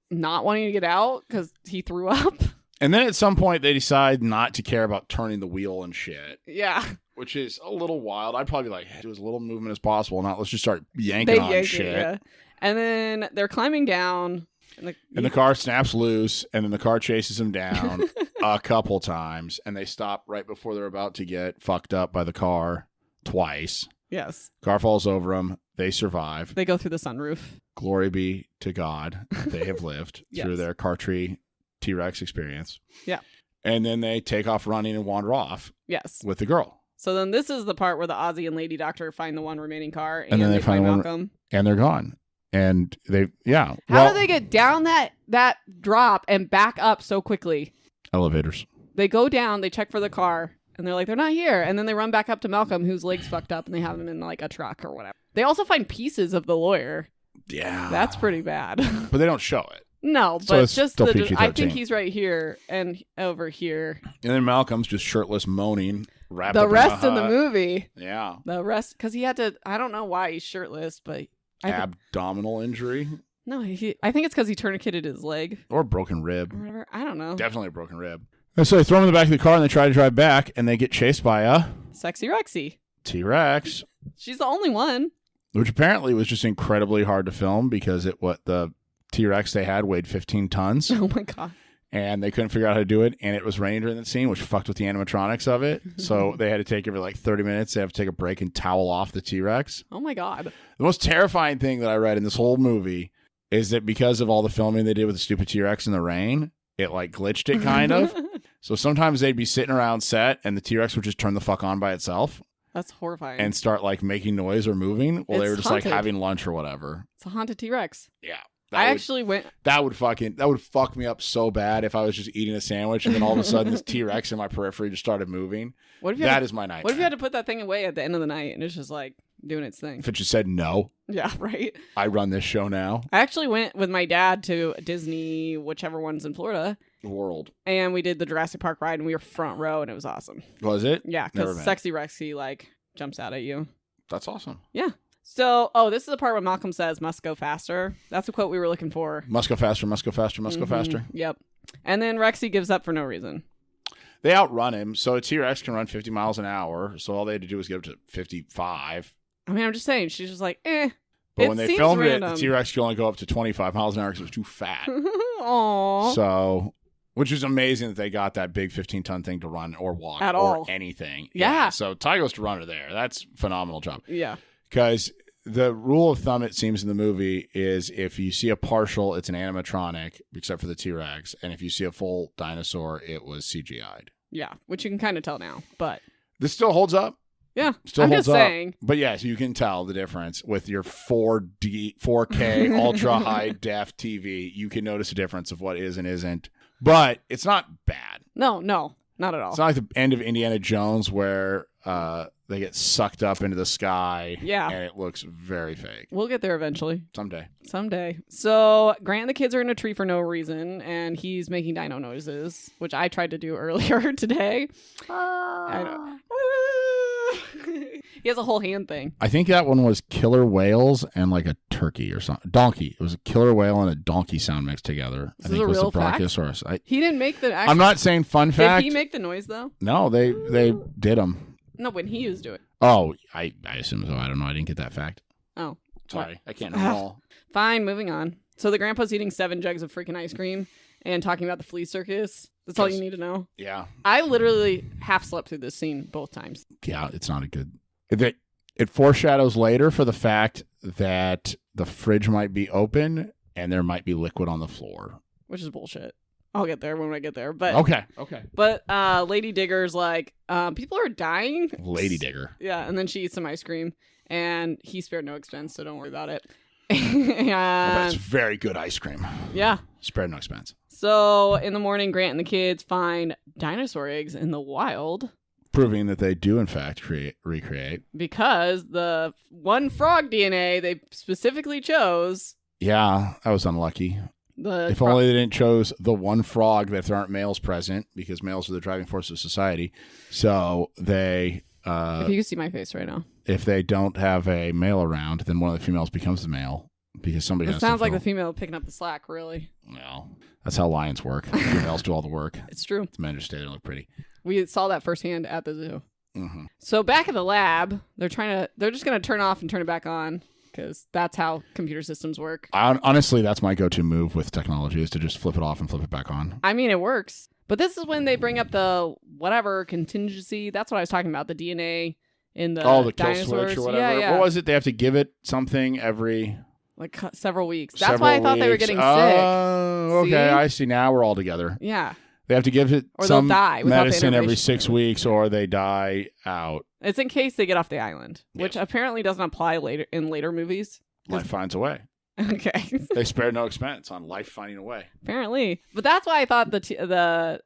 not wanting to get out because he threw up. And then at some point they decide not to care about turning the wheel and shit. Yeah. Which is a little wild. I'd probably be like, do as little movement as possible. Not let's just start yanking on shit. Yeah. And then they're climbing down. And the car snaps loose. And then the car chases them down a couple times. And they stop right before they're about to get fucked up by the car twice. Yes. Car falls over them. They survive. They go through the sunroof. Glory be to God. They have lived through their car tree T-Rex experience. Yeah. And then they take off running and wander off. Yes. With the girl. So then this is the part where the Aussie and Lady Doctor find the one remaining car. And then they find Malcolm. And they're gone. And they, How do they get down that drop and back up so quickly? Elevators. They go down, they check for the car, and they're like, they're not here. And then they run back up to Malcolm, whose leg's fucked up, and they have him in a truck or whatever. They also find pieces of the lawyer. Yeah. That's pretty bad. But they don't show it. No, so but just I think he's right here and over here. And then Malcolm's just shirtless, moaning, wrapped the up rest in of the movie. Yeah. The rest, because he had to, I don't know why he's shirtless, but... Abdominal injury? No, I think it's because he tourniqueted his leg. Or a broken rib. Or whatever. I don't know. Definitely a broken rib. And so they throw him in the back of the car and they try to drive back and they get chased by a... Sexy Rexy. T-Rex. She's the only one. which apparently was just incredibly hard to film because the T-Rex they had weighed 15 tons. Oh my God. And they couldn't figure out how to do it, and it was raining during the scene, which fucked with the animatronics of it. So they had to take every like 30 minutes. They have to take a break and towel off the T-Rex. Oh my God. The most terrifying thing that I read in this whole movie is that because of all the filming they did with the stupid T-Rex in the rain, it like glitched it kind of. So sometimes they'd be sitting around set, and the T-Rex would just turn the fuck on by itself. That's horrifying. And start like making noise or moving while they were just haunted. like having lunch or whatever. It's a haunted T-Rex. Yeah. That would fuck me up so bad if I was just eating a sandwich and then all of a sudden this T-Rex in my periphery just started moving. That is my nightmare. What if you had to put that thing away at the end of the night and it's just like doing its thing? If it just said no. Yeah, right. I run this show now. I actually went with my dad to Disney, whichever one's in Florida. World. And we did the Jurassic Park ride and we were front row and it was awesome. Was it? Yeah, because Sexy Rexy like jumps out at you. That's awesome. Yeah. So, this is the part where Malcolm says, must go faster. That's the quote we were looking for. Must go faster, must go faster, must go faster. Yep. And then Rexy gives up for no reason. They outrun him. So a T-Rex can run 50 miles an hour. So all they had to do was get up to 55. I mean, I'm just saying, she's just like, But when they filmed it, the T-Rex could only go up to 25 miles an hour because it was too fat. Aww. So, which is amazing that they got that big 15-ton thing to run or walk at or all. Anything. Yeah. So Ty goes to run her there. That's a phenomenal job. Yeah. Because the rule of thumb, it seems in the movie, is if you see a partial, it's an animatronic, except for the T-Rex. And if you see a full dinosaur, it was CGI'd. Yeah, which you can kind of tell now, but... This still holds up. Yeah, still holds up. Saying. But yes, you can tell the difference with your 4K ultra high def TV. You can notice a difference of what is and isn't. But it's not bad. No, not at all. It's not like the end of Indiana Jones where they get sucked up into the sky. Yeah. And it looks very fake. We'll get there eventually. Someday. So Grant and the kids are in a tree for no reason, and he's making dino noises, which I tried to do earlier today. I know. He has a whole hand thing. I think that one was killer whales and like a turkey or something. Donkey. It was a killer whale and a donkey sound mixed together. This is a real fact? Brachiosaurus. He didn't make the I'm not saying fun fact. Did he make the noise though? No, they did them. No, when he used to do it. Oh, I assume so. I don't know. I didn't get that fact. Oh. Sorry. I can't know at all. Fine, moving on. So the grandpa's eating 7 jugs of freaking ice cream and talking about the flea circus. That's all you need to know. Yeah. I literally half slept through this scene both times. Yeah, it's not a good... It foreshadows later for the fact that the fridge might be open and there might be liquid on the floor. Which is bullshit. I'll get there when I get there. But Okay. But Lady Digger's like, people are dying. Lady Digger. Yeah, and then she eats some ice cream. And he spared no expense, so don't worry about it. But it's very good ice cream. Yeah. Spared no expense. So in the morning, Grant and the kids find dinosaur eggs in the wild. Proving that they do, in fact, recreate. Because the one frog DNA they specifically chose. Yeah, that was unlucky. If only they didn't chose the one frog that there aren't males present, because males are the driving force of society. So they... if you can see my face right now. If they don't have a male around, then one of the females becomes the male. Because somebody has to... It sounds like the female picking up the slack, really. Well, that's how lions work. The females do all the work. It's true. The men just stay there and look pretty. We saw that firsthand at the zoo. Mm-hmm. So back at the lab, they're just going to turn off and turn it back on because that's how computer systems work. Honestly, that's my go-to move with technology is to just flip it off and flip it back on. I mean, it works. But this is when they bring up the whatever contingency. That's what I was talking about, the DNA in the the kill dinosaurs. switch or whatever. Yeah. What was it? They have to give it something every... Like several weeks. That's why I thought they were getting sick. Oh, okay. See? I see. Now we're all together. Yeah. They have to give it or some die medicine every 6 weeks or they die out. It's in case they get off the island, which apparently doesn't apply in later movies. Life finds a way. Okay. They spared no expense on life finding a way. Apparently. But that's why I thought the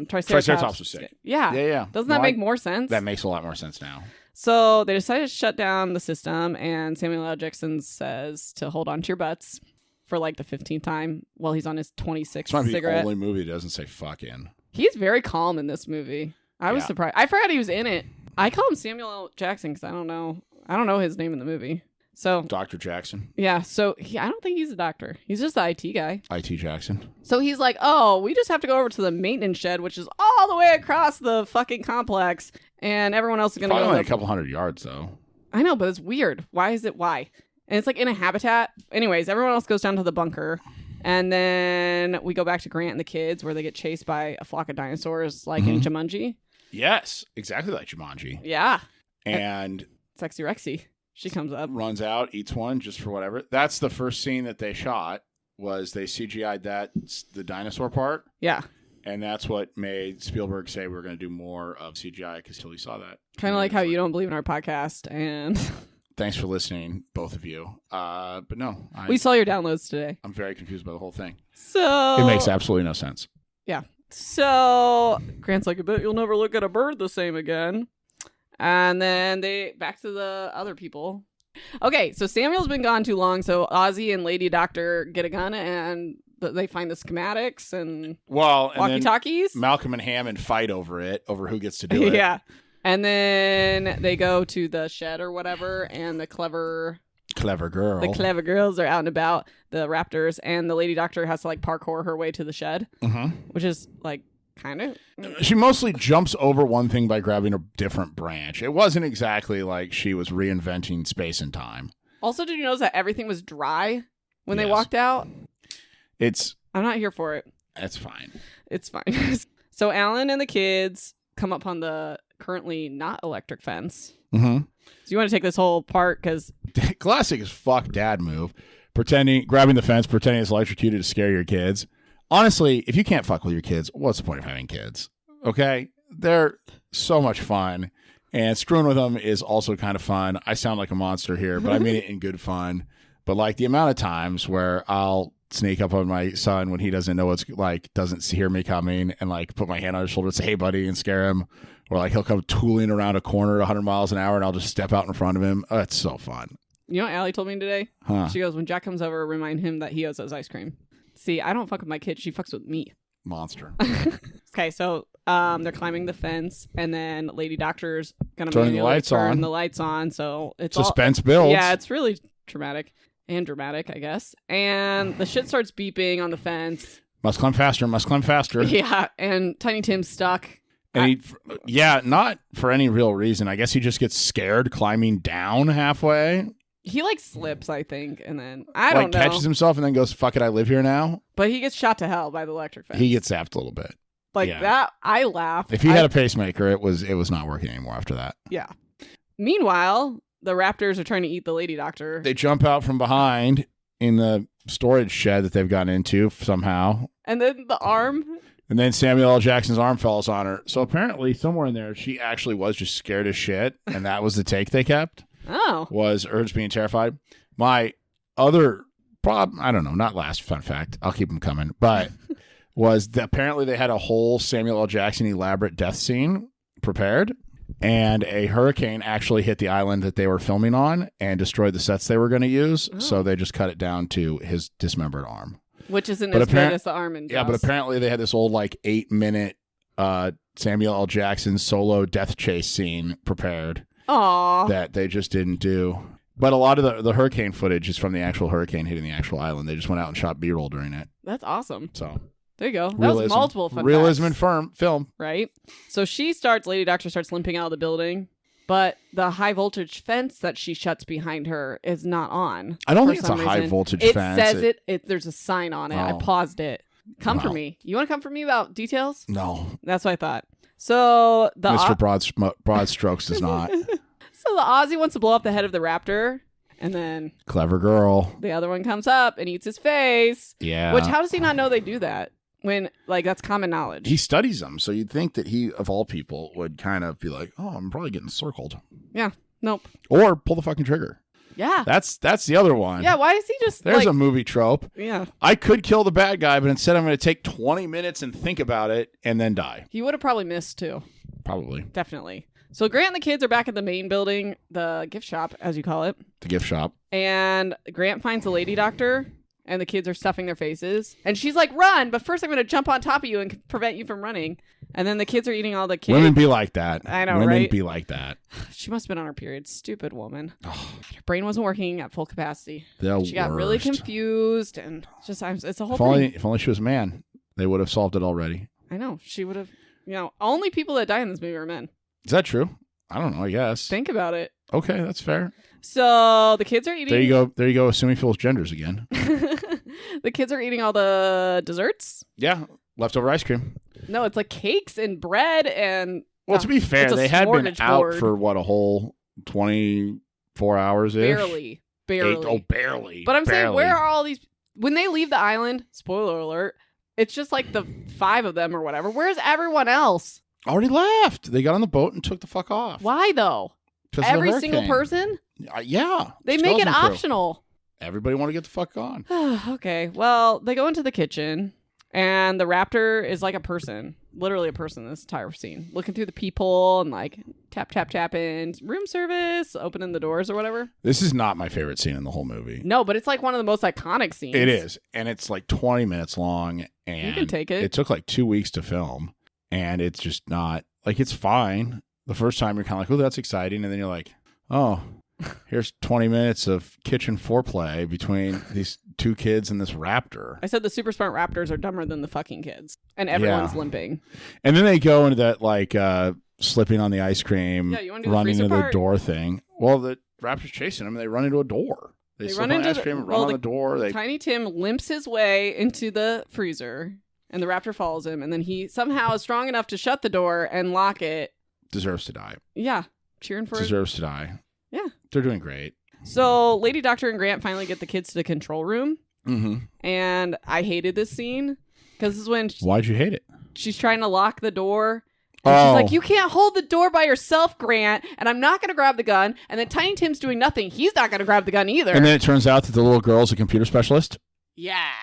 Triceratops was sick. Yeah. Doesn't that make more sense? That makes a lot more sense now. So they decided to shut down the system, and Samuel L. Jackson says to hold on to your butts for like the 15th time while he's on his 26th cigarette. It's might be the only movie that doesn't say fuck in. He's very calm in this movie. I was surprised. I forgot he was in it. I call him Samuel L. Jackson because I don't know his name in the movie. So Dr. Jackson. Yeah. So I don't think he's a doctor. He's just the IT guy. IT Jackson. So he's like, oh, we just have to go over to the maintenance shed, which is all the way across the fucking complex, and everyone else is going to go. Only a couple hundred yards though. I know, but it's weird. Why? And it's like in a habitat. Anyways, everyone else goes down to the bunker. And then we go back to Grant and the kids where they get chased by a flock of dinosaurs like in Jumanji. Yes, exactly like Jumanji. Yeah. And Sexy Rexy. She comes up. Runs out, eats one just for whatever. That's the first scene that they shot was they CGI'd the dinosaur part. Yeah. And that's what made Spielberg say we're going to do more of CGI because he saw that. Kind of like how you don't believe in our podcast. And thanks for listening, both of you. But no. We saw your downloads today. I'm very confused by the whole thing. So it makes absolutely no sense. Yeah. So Grant's like, I bet you'll never look at a bird the same again. And then back to the other people. Okay, so Samuel's been gone too long, so Ozzy and Lady Doctor get a gun and they find the schematics and walkie-talkies. Malcolm and Hammond fight over who gets to do it. Yeah. And then they go to the shed or whatever, and the clever girls are out and about, the raptors, and the Lady Doctor has to like parkour her way to the shed, which is like kind of. She mostly jumps over one thing by grabbing a different branch. It wasn't exactly like she was reinventing space and time. Also, did you notice that everything was dry when they walked out? I'm not here for it. That's fine. It's fine. So Alan and the kids come up on the currently not electric fence. So you want to take this whole part because classic as fuck dad move, grabbing the fence, pretending it's electrocuted to scare your kids. Honestly, if you can't fuck with your kids, what's the point of having kids? Okay? They're so much fun, and screwing with them is also kind of fun. I sound like a monster here, but I mean it in good fun. But like the amount of times where I'll sneak up on my son when he doesn't know doesn't hear me coming and like put my hand on his shoulder and say, hey, buddy, and scare him. Or like he'll come tooling around a corner at 100 miles an hour and I'll just step out in front of him. Oh, it's so fun. You know what Allie told me today? Huh. She goes, when Jack comes over, remind him that he owes us ice cream. See, I don't fuck with my kid. She fucks with me. Monster. Okay, so they're climbing the fence, and then Lady Doctor's gonna turn the lights on. So it's suspense builds. Yeah, it's really traumatic and dramatic, I guess. And the shit starts beeping on the fence. Must climb faster. Yeah, and Tiny Tim's stuck. And not for any real reason. I guess he just gets scared climbing down halfway. He like slips, I think, and then I don't know. Catches himself and then goes, fuck it, I live here now. But he gets shot to hell by the electric fence. He gets zapped a little bit. That, I laughed. If he had a pacemaker, it was not working anymore after that. Yeah. Meanwhile, the raptors are trying to eat the Lady Doctor. They jump out from behind in the storage shed that they've gotten into somehow. And then the arm. And then Samuel L. Jackson's arm falls on her. So apparently somewhere in there, she actually was just scared as shit. And that was the take they kept. Oh. Was Ernst being terrified. My other problem, I don't know, not last fun fact. I'll keep them coming. But was that apparently they had a whole Samuel L. Jackson elaborate death scene prepared. And a hurricane actually hit the island that they were filming on and destroyed the sets they were going to use. Oh. So they just cut it down to his dismembered arm. Which isn't as good as the arm in Jaws. Yeah, but apparently they had this old 8-minute Samuel L. Jackson solo death chase scene prepared. Aww. That they just didn't do. But a lot of the hurricane footage is from the actual hurricane hitting the actual island. They just went out and shot B-roll during it. That's awesome. So there you go. That was multiple fun realism facts. in film. Right? So Lady Doctor starts limping out of the building, but the high voltage fence that she shuts behind her is not on. I don't think it's a high voltage fence. It says there's a sign on it. I paused it. Come for me. You want to come for me about details? No. That's what I thought. So the Mr. Broad Strokes does not. So the Aussie wants to blow up the head of the raptor, and then clever girl. The other one comes up and eats his face. Yeah. Which, how does he not know they do that? When that's common knowledge. He studies them, so you'd think that he, of all people, would kind of be like, "Oh, I'm probably getting circled." Yeah. Nope. Or pull the fucking trigger. Yeah. That's the other one. Yeah. Why is he just? There's a movie trope. Yeah. I could kill the bad guy, but instead I'm going to take 20 minutes and think about it and then die. He would have probably missed too. Probably. Definitely. So Grant and the kids are back at the main building, the gift shop, as you call it. The gift shop. And Grant finds the Lady Doctor, and the kids are stuffing their faces. And she's like, run, but first I'm going to jump on top of you and prevent you from running. And then the kids are eating all the cake. Women be like that. I know, Women right? be like that. She must have been on her period. Stupid woman. Her brain wasn't working at full capacity. She got really confused, and it's a whole thing. If only she was a man, they would have solved it already. I know. She would have, only people that die in this movie are men. Is that true? I don't know, I guess. Think about it. Okay, that's fair. So the kids are eating. There you go. There you go. Assuming people's genders again. The kids are eating all the desserts. Yeah, leftover ice cream. No, it's like cakes and bread and. Well, to be fair, they had been out board. for what, a whole 24 hours ish. Barely. Barely. But I'm saying, where are all these? When they leave the island, spoiler alert, it's just like the 5 of them or whatever. Where's everyone else? Already left. They got on the boat and took the fuck off. Why though? Every single person? Yeah. They make it optional. Everybody want to get the fuck on. Okay. Well, they go into the kitchen and the raptor is like a person. Literally a person in this entire scene. Looking through the peephole and like tapping. Room service, opening the doors or whatever. This is not my favorite scene in the whole movie. No, but it's like one of the most iconic scenes. It is. And it's like 20 minutes long. And you can take it. It took like 2 weeks to film. And it's just not, like, it's fine. The first time you're kind of like, oh, that's exciting. And then you're like, oh, here's 20 minutes of kitchen foreplay between these 2 kids and this raptor. I said the super smart raptors are dumber than the fucking kids. And everyone's limping. And then they go into that, like, slipping on the ice cream, running into the door thing. Well, the raptor's chasing them and they run into a door. They slip on the ice cream and run on the door. Tiny Tim limps his way into the freezer. And the raptor follows him, and then he somehow is strong enough to shut the door and lock it. Deserves to die. Yeah. Cheering for Deserves to die. Yeah. They're doing great. So Lady Doctor and Grant finally get the kids to the control room. Mm-hmm. And I hated this scene. Because this is when... Why'd you hate it? She's trying to lock the door. And she's like, you can't hold the door by yourself, Grant. And I'm not going to grab the gun. And then Tiny Tim's doing nothing. He's not going to grab the gun either. And then it turns out that the little girl's a computer specialist. Yeah.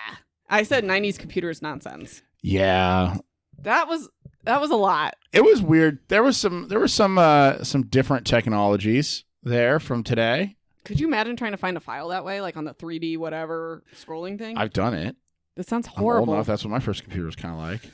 I said 90s computers nonsense. Yeah. That was a lot. It was weird. There was some different technologies there from today. Could you imagine trying to find a file that way, like on the 3D whatever scrolling thing? I've done it. That sounds horrible. I'm old enough. That's what my first computer was kind of like.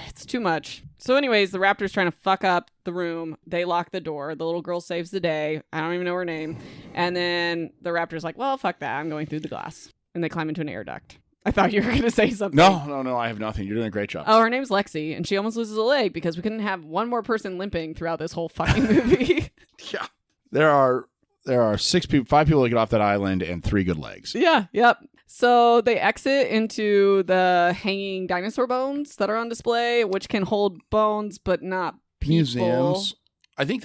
It's too much. So anyways, the raptor's trying to fuck up the room. They lock the door. The little girl saves the day. I don't even know her name. And then the raptor's like, well, fuck that. I'm going through the glass. And they climb into an air duct. I thought you were going to say something. No, I have nothing. You're doing a great job. Oh, her name's Lexi, and she almost loses a leg because we couldn't have one more person limping throughout this whole fucking movie. Yeah. There are 5 people that get off that island and 3 good legs. Yeah, yep. So they exit into the hanging dinosaur bones that are on display, which can hold bones but not people. Museums. I think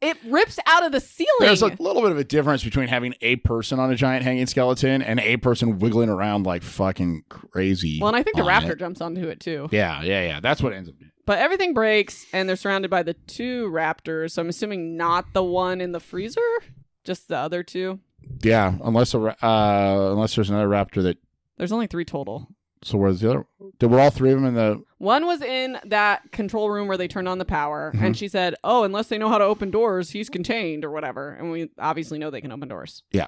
it rips out of the ceiling. There's a little bit of a difference between having a person on a giant hanging skeleton and a person wiggling around like fucking crazy. Well, and I think the raptor jumps onto it too. Yeah. That's what ends up doing. But everything breaks, and they're surrounded by the 2 raptors. So I'm assuming not the one in the freezer, just the other 2. Yeah, unless there's another raptor that. There's only 3 total. So where's the other? Were all 3 of them in the? One was in that control room where they turned on the power, and she said, "Oh, unless they know how to open doors, he's contained or whatever." And we obviously know they can open doors. Yeah.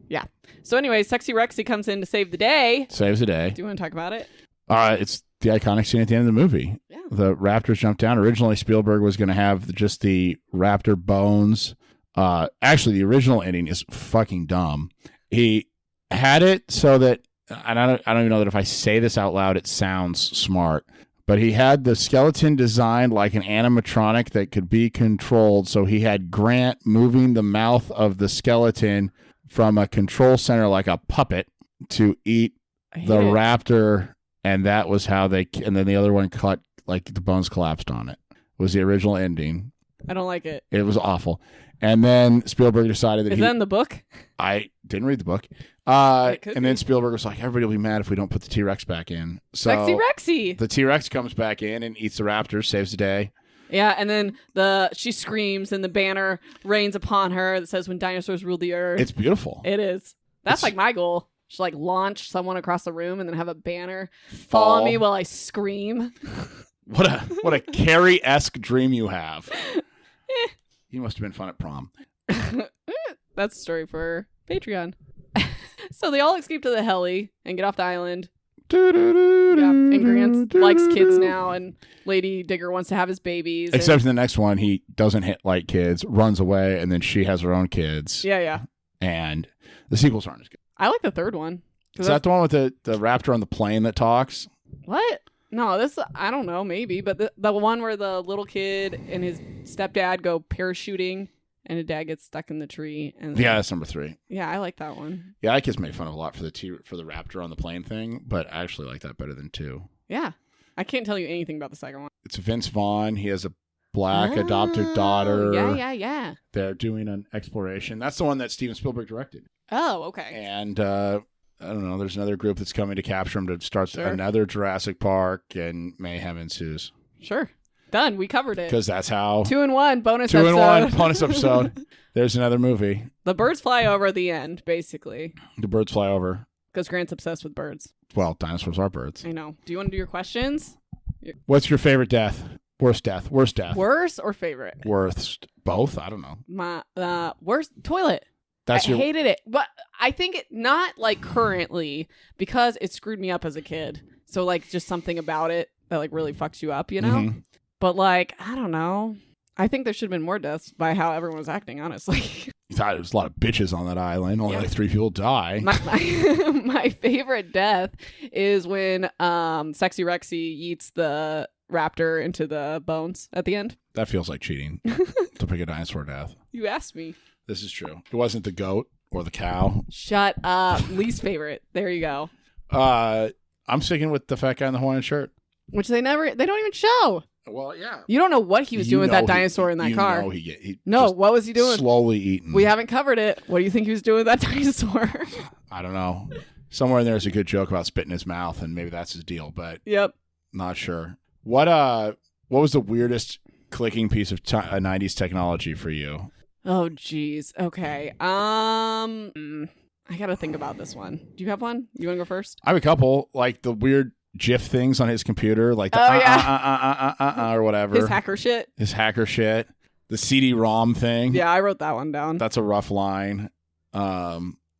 Yeah. So anyway, Sexy Rexy comes in to save the day. Saves the day. Do you want to talk about it? It's the iconic scene at the end of the movie. Yeah. The raptors jump down. Originally, Spielberg was going to have just the raptor bones. Actually, the original ending is fucking dumb. He had it so that. And I don't even know that if I say this out loud, it sounds smart. But he had the skeleton designed like an animatronic that could be controlled. So he had Grant moving the mouth of the skeleton from a control center like a puppet to eat the raptor. And that was how and then the other one cut, like the bones collapsed on it. Was the original ending. I don't like it. It was awful. And then Spielberg decided that Is that in the book? I didn't read the book. And then Spielberg was like, everybody will be mad if we don't put the T-Rex back in. So Sexy Rexy. The T-Rex comes back in and eats the raptor, saves the day. Yeah, and then she screams and the banner rains upon her that says, "When dinosaurs ruled the earth." It's beautiful. It is. That's like my goal. Should like launch someone across the room and then have a banner fall on me while I scream. What a Carrie-esque dream you have. You must have been fun at prom. That's a story for Patreon. So they all escape to the heli and get off the island. Yeah, and Grant likes kids now, and Lady Digger wants to have his babies. Except in the next one, he doesn't like kids, runs away, and then she has her own kids. Yeah. And the sequels aren't as good. I like the third one. Is that the one with the raptor on the plane that talks? What? No, I don't know, maybe. But the one where the little kid and his stepdad go parachuting and a dad gets stuck in the tree. And Yeah, that's number 3. Yeah, I like that one. Yeah, I gets made fun of a lot for the raptor on the plane thing, but I actually like that better than 2. Yeah. I can't tell you anything about the second one. It's Vince Vaughn. He has a black adopted daughter. Yeah. They're doing an exploration. That's the one that Steven Spielberg directed. Oh, okay. And I don't know. There's another group that's coming to capture him to start another Jurassic Park, and mayhem ensues. Sure. Done. We covered it. Because that's how. 2-in-1 bonus 2-in-1 bonus episode. There's another movie. The birds fly over at the end, basically. The birds fly over. Because Grant's obsessed with birds. Well, dinosaurs are birds. I know. Do you want to do your questions? What's your favorite death? Worst death. Worst death. Worst or favorite? Worst. Both? I don't know. My worst toilet. I hated it. But I think not like currently because it screwed me up as a kid. So like just something about it that like really fucks you up, you know? Mm-hmm. But like, I don't know. I think there should have been more deaths by how everyone was acting, honestly. You thought there was a lot of bitches on that island. Only like 3 people die. My favorite death is when Sexy Rexy eats the raptor into the bones at the end. That feels like cheating to pick a dinosaur death. You asked me. This is true. It wasn't the goat or the cow. Shut up. Least favorite. There you go. I'm sticking with the fat guy in the Hawaiian shirt. Which they don't even show. Well, yeah. You don't know what he was doing with that dinosaur in that car. What was he doing? Slowly eating. We haven't covered it. What do you think he was doing with that dinosaur? I don't know. Somewhere in there's a good joke about spitting his mouth, and maybe that's his deal, but yep. Not sure. What was the weirdest clicking piece of 90s technology for you? Oh, geez. Okay. I gotta think about this one. Do you have one? You want to go first? I have a couple, like the weird GIF things on his computer, like the or whatever. His hacker shit. The CD-ROM thing. Yeah, I wrote that one down. That's a rough line.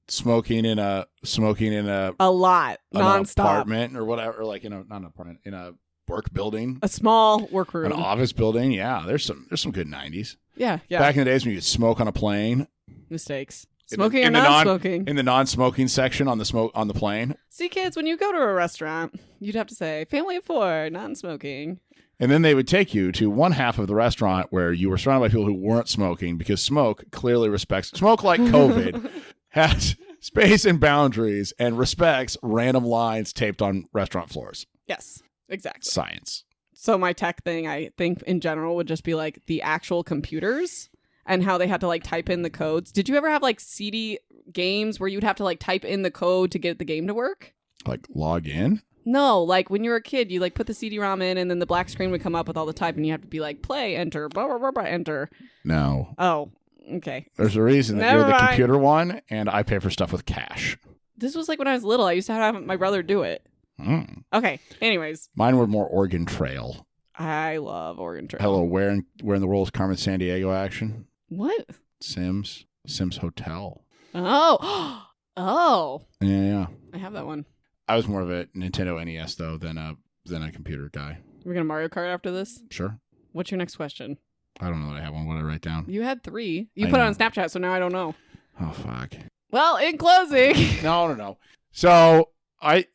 Smoking in a lot nonstop apartment or whatever, or like not an apartment, in a work building, a small workroom, an office building. Yeah, there's some good 90s. Yeah. Back in the days when you could smoke on a plane. Mistakes. Smoking or non-smoking? In the non-smoking section on the plane. See, kids, when you go to a restaurant, you'd have to say, family of 4, non-smoking. And then they would take you to one half of the restaurant where you were surrounded by people who weren't smoking, because smoke clearly respects, smoke like COVID, has space and boundaries and respects random lines taped on restaurant floors. Yes, exactly. Science. So my tech thing, I think in general, would just be like the actual computers and how they had to like type in the codes. Did you ever have like CD games where you'd have to like type in the code to get the game to work? Like log in? No, like when you were a kid, you like put the CD-ROM in and then the black screen would come up with all the type and you have to be like, play, enter, blah, blah, blah, blah, enter. No. Oh, okay. There's a reason that you're the computer one and I pay for stuff with cash. This was like when I was little. I used to have my brother do it. Okay. Anyways. Mine were more Oregon Trail. I love Oregon Trail. Hello, where in the world is Carmen Sandiego action? What? Sims Hotel. Oh. Oh. Yeah. I have that one. I was more of a Nintendo NES though than a computer guy. We're gonna Mario Kart after this? Sure. What's your next question? I don't know that I have one. What did I write down? You had 3. You put it on Snapchat, so now I don't know. Oh fuck. Well, in closing. No. So I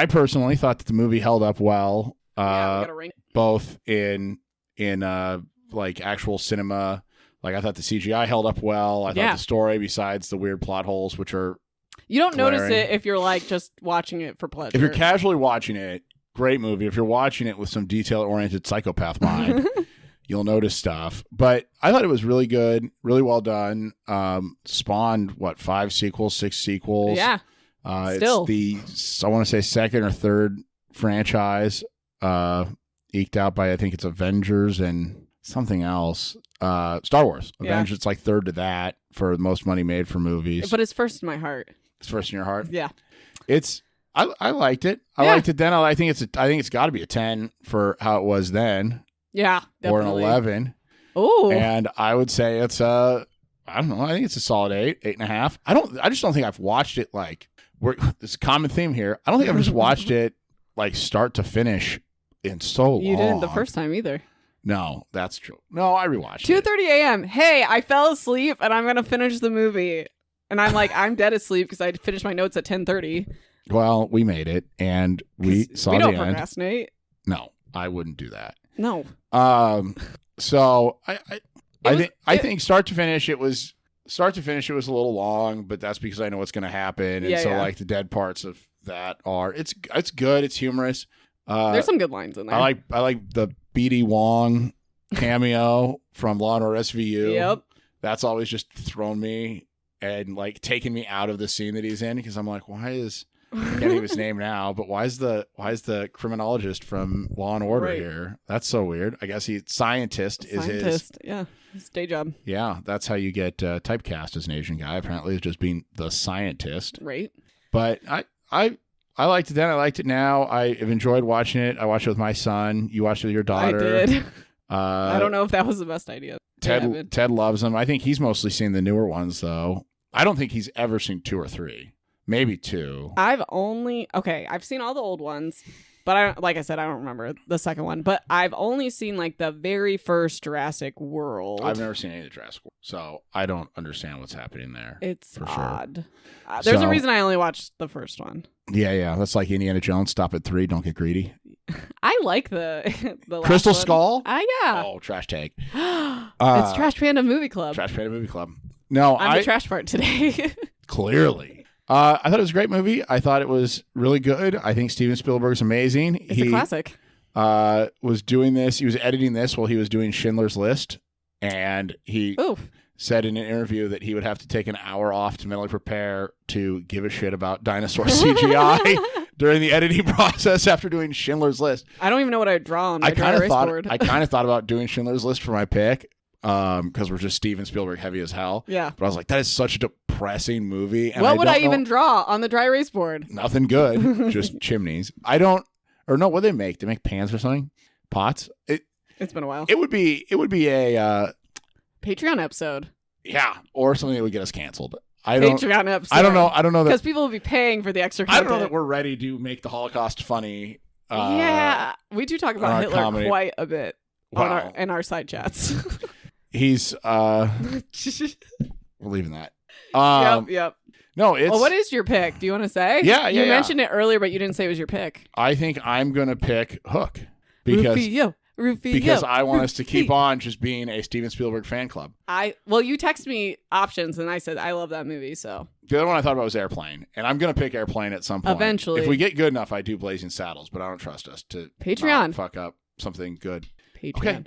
personally thought that the movie held up well. Yeah, we gotta rank it. Both in like actual cinema. Like I thought the CGI held up well. I thought the story, besides the weird plot holes, which are you don't glaring. notice it if you're like just watching it for pleasure. If you're casually watching it, great movie. If you're watching it with some detail-oriented psychopath mind, you'll notice stuff. But I thought it was really good, really well done. Spawned 5 sequels, 6 sequels. Yeah. Still. It's I want to say second or third franchise, eked out by I think it's Avengers and something else. Star Wars. Avengers, it's like third to that for the most money made for movies. But it's first in my heart. It's first in your heart? Yeah. I liked it. I liked it then. I think it's got to be a 10 for how it was then. Yeah, definitely. Or an 11. Oh. And I would say it's I don't know. I think it's a solid 8.5. I just don't think I've watched it like this is a common theme here. I don't think I've just watched it like start to finish in so long. You didn't the first time either. No, that's true. No, I rewatched it. 2:30 a.m. Hey, I fell asleep and I'm gonna finish the movie. And I'm like, I'm dead asleep because I finished my notes at 10:30. Well, we made it and we saw the end. We don't procrastinate. No, I wouldn't do that. No. So I think start to finish it was a little long, but that's because I know what's going to happen, and like the dead parts of that are it's good, it's humorous. There's some good lines in there. I like the BD Wong cameo from Law and Order SVU. Yep, that's always just thrown me and like taken me out of the scene that he's in, because I'm like, why is I can't think of his name now, but why is the criminologist from Law and Order here? That's so weird. I guess scientist is his day job. Yeah, that's how you get typecast as an Asian guy. Apparently, it's just being the scientist. Right. But I liked it then. I liked it now. I have enjoyed watching it. I watched it with my son. You watched it with your daughter. I did. I don't know if that was the best idea. Ted loves them. I think he's mostly seen the newer ones, though. I don't think he's ever seen 2 or 3. Maybe 2. I've seen all the old ones, but like I said, I don't remember the second one. But I've only seen like the very first Jurassic World. I've never seen any of the Jurassic World, so I don't understand what's happening there. It's for odd. Sure. There's a reason I only watched the first one. Yeah. That's like Indiana Jones. Stop at 3. Don't get greedy. I like the Crystal Skull. Yeah. Oh, trash tag. It's Trash Panda Movie Club. Trash Panda Movie Club. No, I'm the trash part today. Clearly. I thought it was a great movie. I thought it was really good. I think Steven Spielberg's amazing. It's a classic. Was doing this. He was editing this while he was doing Schindler's List, and he said in an interview that he would have to take an hour off to mentally prepare to give a shit about dinosaur CGI during the editing process after doing Schindler's List. I don't even know what I'd draw on my dry erase board. I kind of thought about doing Schindler's List for my pick. Because we're just Steven Spielberg heavy as hell. Yeah. But I was like, that is such a depressing movie. And what would I even draw on the dry erase board? Nothing good. Just chimneys. What do they make? They make pans or something? Pots? It's been a while. It would be a Patreon episode. Yeah. Or something that would get us canceled. Patreon episode. I don't know that. Because people will be paying for the extra content. I don't know that we're ready to make the Holocaust funny. Yeah. We do talk about Hitler comedy quite a bit in our side chats. He's we're leaving that. Yep. No, it's what is your pick? Do you want to say? Yeah. You mentioned it earlier, but you didn't say it was your pick. I think I'm gonna pick Hook because I want us to keep on just being a Steven Spielberg fan club. You texted me options and I said I love that movie, so the other one I thought about was Airplane, and I'm gonna pick Airplane at some point. Eventually. If we get good enough, I do Blazing Saddles, but I don't trust us to Patreon fuck up something good. Patreon.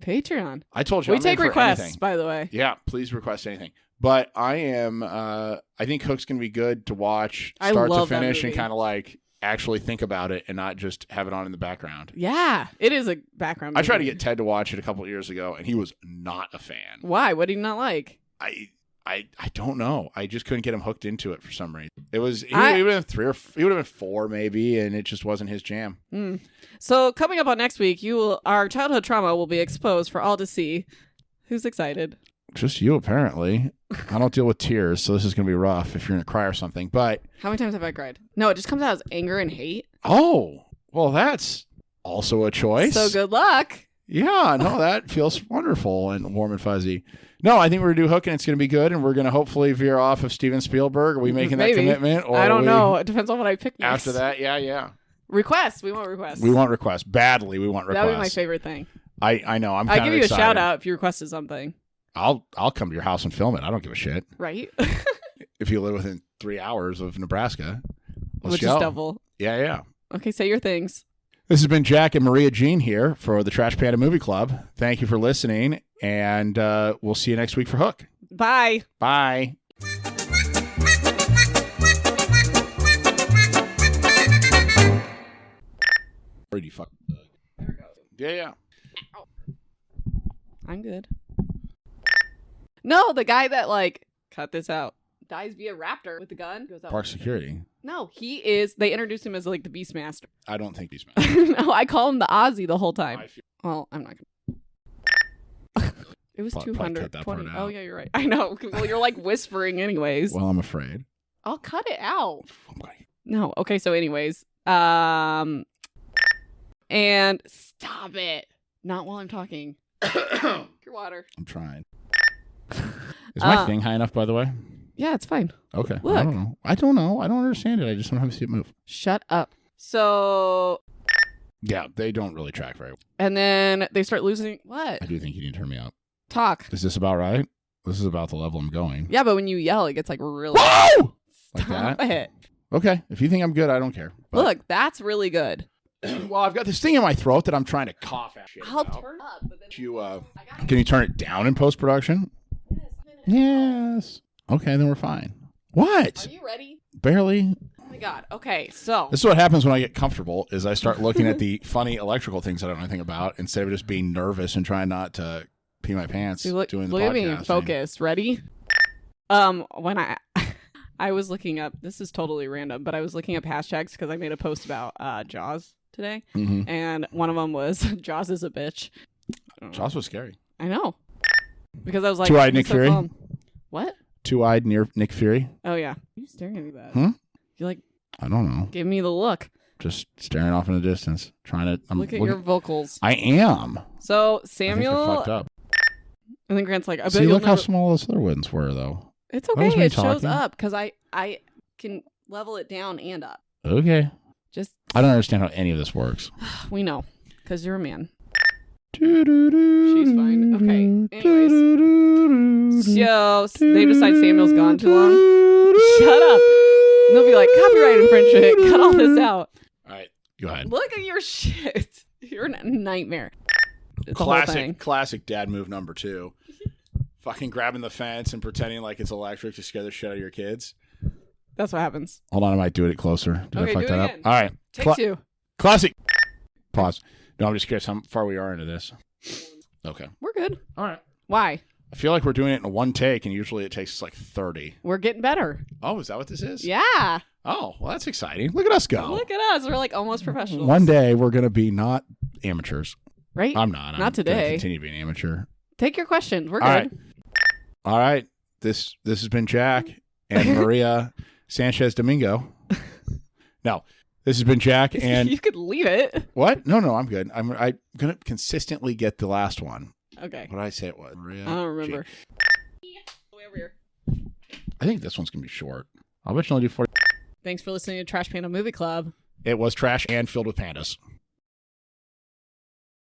Okay, Patreon. I told you we take requests, by the way. Yeah, please request anything. But I am. I think Hook's gonna be good to watch start to finish and kind of like actually think about it and not just have it on in the background. Yeah, it is a background movie. I tried to get Ted to watch it a couple of years ago, and he was not a fan. Why? What did he not like? I don't know. I just couldn't get him hooked into it for some reason. He would have been 4 maybe, and it just wasn't his jam. So coming up on next week, our childhood trauma will be exposed for all to see. Who's excited? Just you, apparently. I don't deal with tears, so this is going to be rough if you're going to cry or something. But how many times have I cried? No, it just comes out as anger and hate. Oh, well, that's also a choice. So good luck. Yeah, no, that feels wonderful and warm and fuzzy. No, I think we're going to do Hook, and it's going to be good, and we're going to hopefully veer off of Steven Spielberg. Are we making that commitment? Or I don't know. It depends on what I pick next. After that, yeah. Requests. We want requests. We want requests. Badly, we want requests. That would be my favorite thing. I know. I'm kind of excited. I give you a shout out if you requested something. I'll come to your house and film it. I don't give a shit. Right? If you live within 3 hours of Nebraska. Which is double. Yeah. Okay, say your things. This has been Jack and Maria Jean here for the Trash Panda Movie Club. Thank you for listening, and we'll see you next week for Hook. Bye. Bye. Pretty fuck. There we go. Yeah. Ow. I'm good. No, the guy that cut this out dies via raptor with the gun. Goes out. Park security. No, he is. They introduced him as the Beastmaster. I don't think Beastmaster. No, I call him the Ozzy the whole time. Well, I'm not gonna. It was 220. Oh yeah, you're right. I know. Well, you're whispering anyways. Well, I'm afraid. I'll cut it out. Okay. No. Okay. So, anyways, and stop it. Not while I'm talking. Your water. I'm trying. Is my thing high enough, by the way? Yeah, it's fine. Okay. Look. I don't know. I don't understand it. I just want to see it move. Shut up. So. Yeah, they don't really track very well. And then they start losing. What? I do think you need to turn me up. Talk. Is this about right? This is about the level I'm going. Yeah, but when you yell, it gets like really. Whoa! Like Stop that? it. Okay. If you think I'm good, I don't care. But... Look, that's really good. Well, I've got this thing in my throat that I'm trying to cough at. I'll turn up. But then Can you turn it down in post-production? Yes. Okay, then we're fine. What? Are you ready? Barely. Oh my god. Okay, so This is what happens when I get comfortable, is I start looking at the funny electrical things I don't know anything about instead of just being nervous and trying not to pee my pants look doing the at me, podcast. focus. Ready? When I was looking up, this is totally random, but I was looking up hashtags because I made a post about Jaws today, and one of them was Jaws is a bitch. Jaws was scary. I know, because I was like, Two-eyed Nick Fury? Calm. What? Two-eyed near Nick Fury? Oh yeah, you staring at me that? You like? I don't know. Give me the look. Just staring off in the distance, trying to Look at your vocals. I am. So I think Samuel, they're fucked up. and then Grant's like, I bet See, you'll look never... how small those other ones were, though. It's That was okay. me It shows talking. up because I can level it down and up. Okay. Just I don't understand how any of this works. we know because you're a man. She's She's fine. Okay. Anyways, so they decide Samuel's gone too long. Shut up. And they'll be like, copyright infringement. Cut all this out. All right, go ahead. Look at your shit. You're a nightmare. It's the whole thing. Classic dad move number 2. Fucking grabbing the fence and pretending like it's electric to scare the shit out of your kids. That's what happens. Hold on, I might do it closer. Did Okay, I fuck do that it up? again. All right. Take 2. Classic. Pause. No, I'm just curious how far we are into this. Okay. We're good. All right. Why? I feel like we're doing it in one take, and usually it takes like 30. We're getting better. Oh, is that what this is? Yeah. Oh, well, that's exciting. Look at us go. Look at us. We're like almost professionals. One day we're going to be not amateurs. Right? I'm not. Not today. I'm gonna continue being amateur. Take your questions. We're All good. right. All right. This has been Jack and Maria Sanchez Domingo. No, this has been Jack and... You could leave it. What? No, I'm good. I'm going to consistently get the last one. Okay. What did I say it was? Maria. I don't remember. Way over here. I think this one's going to be short. I'll bet you only do 40. Thanks for listening to Trash Panda Movie Club. It was trash and filled with pandas.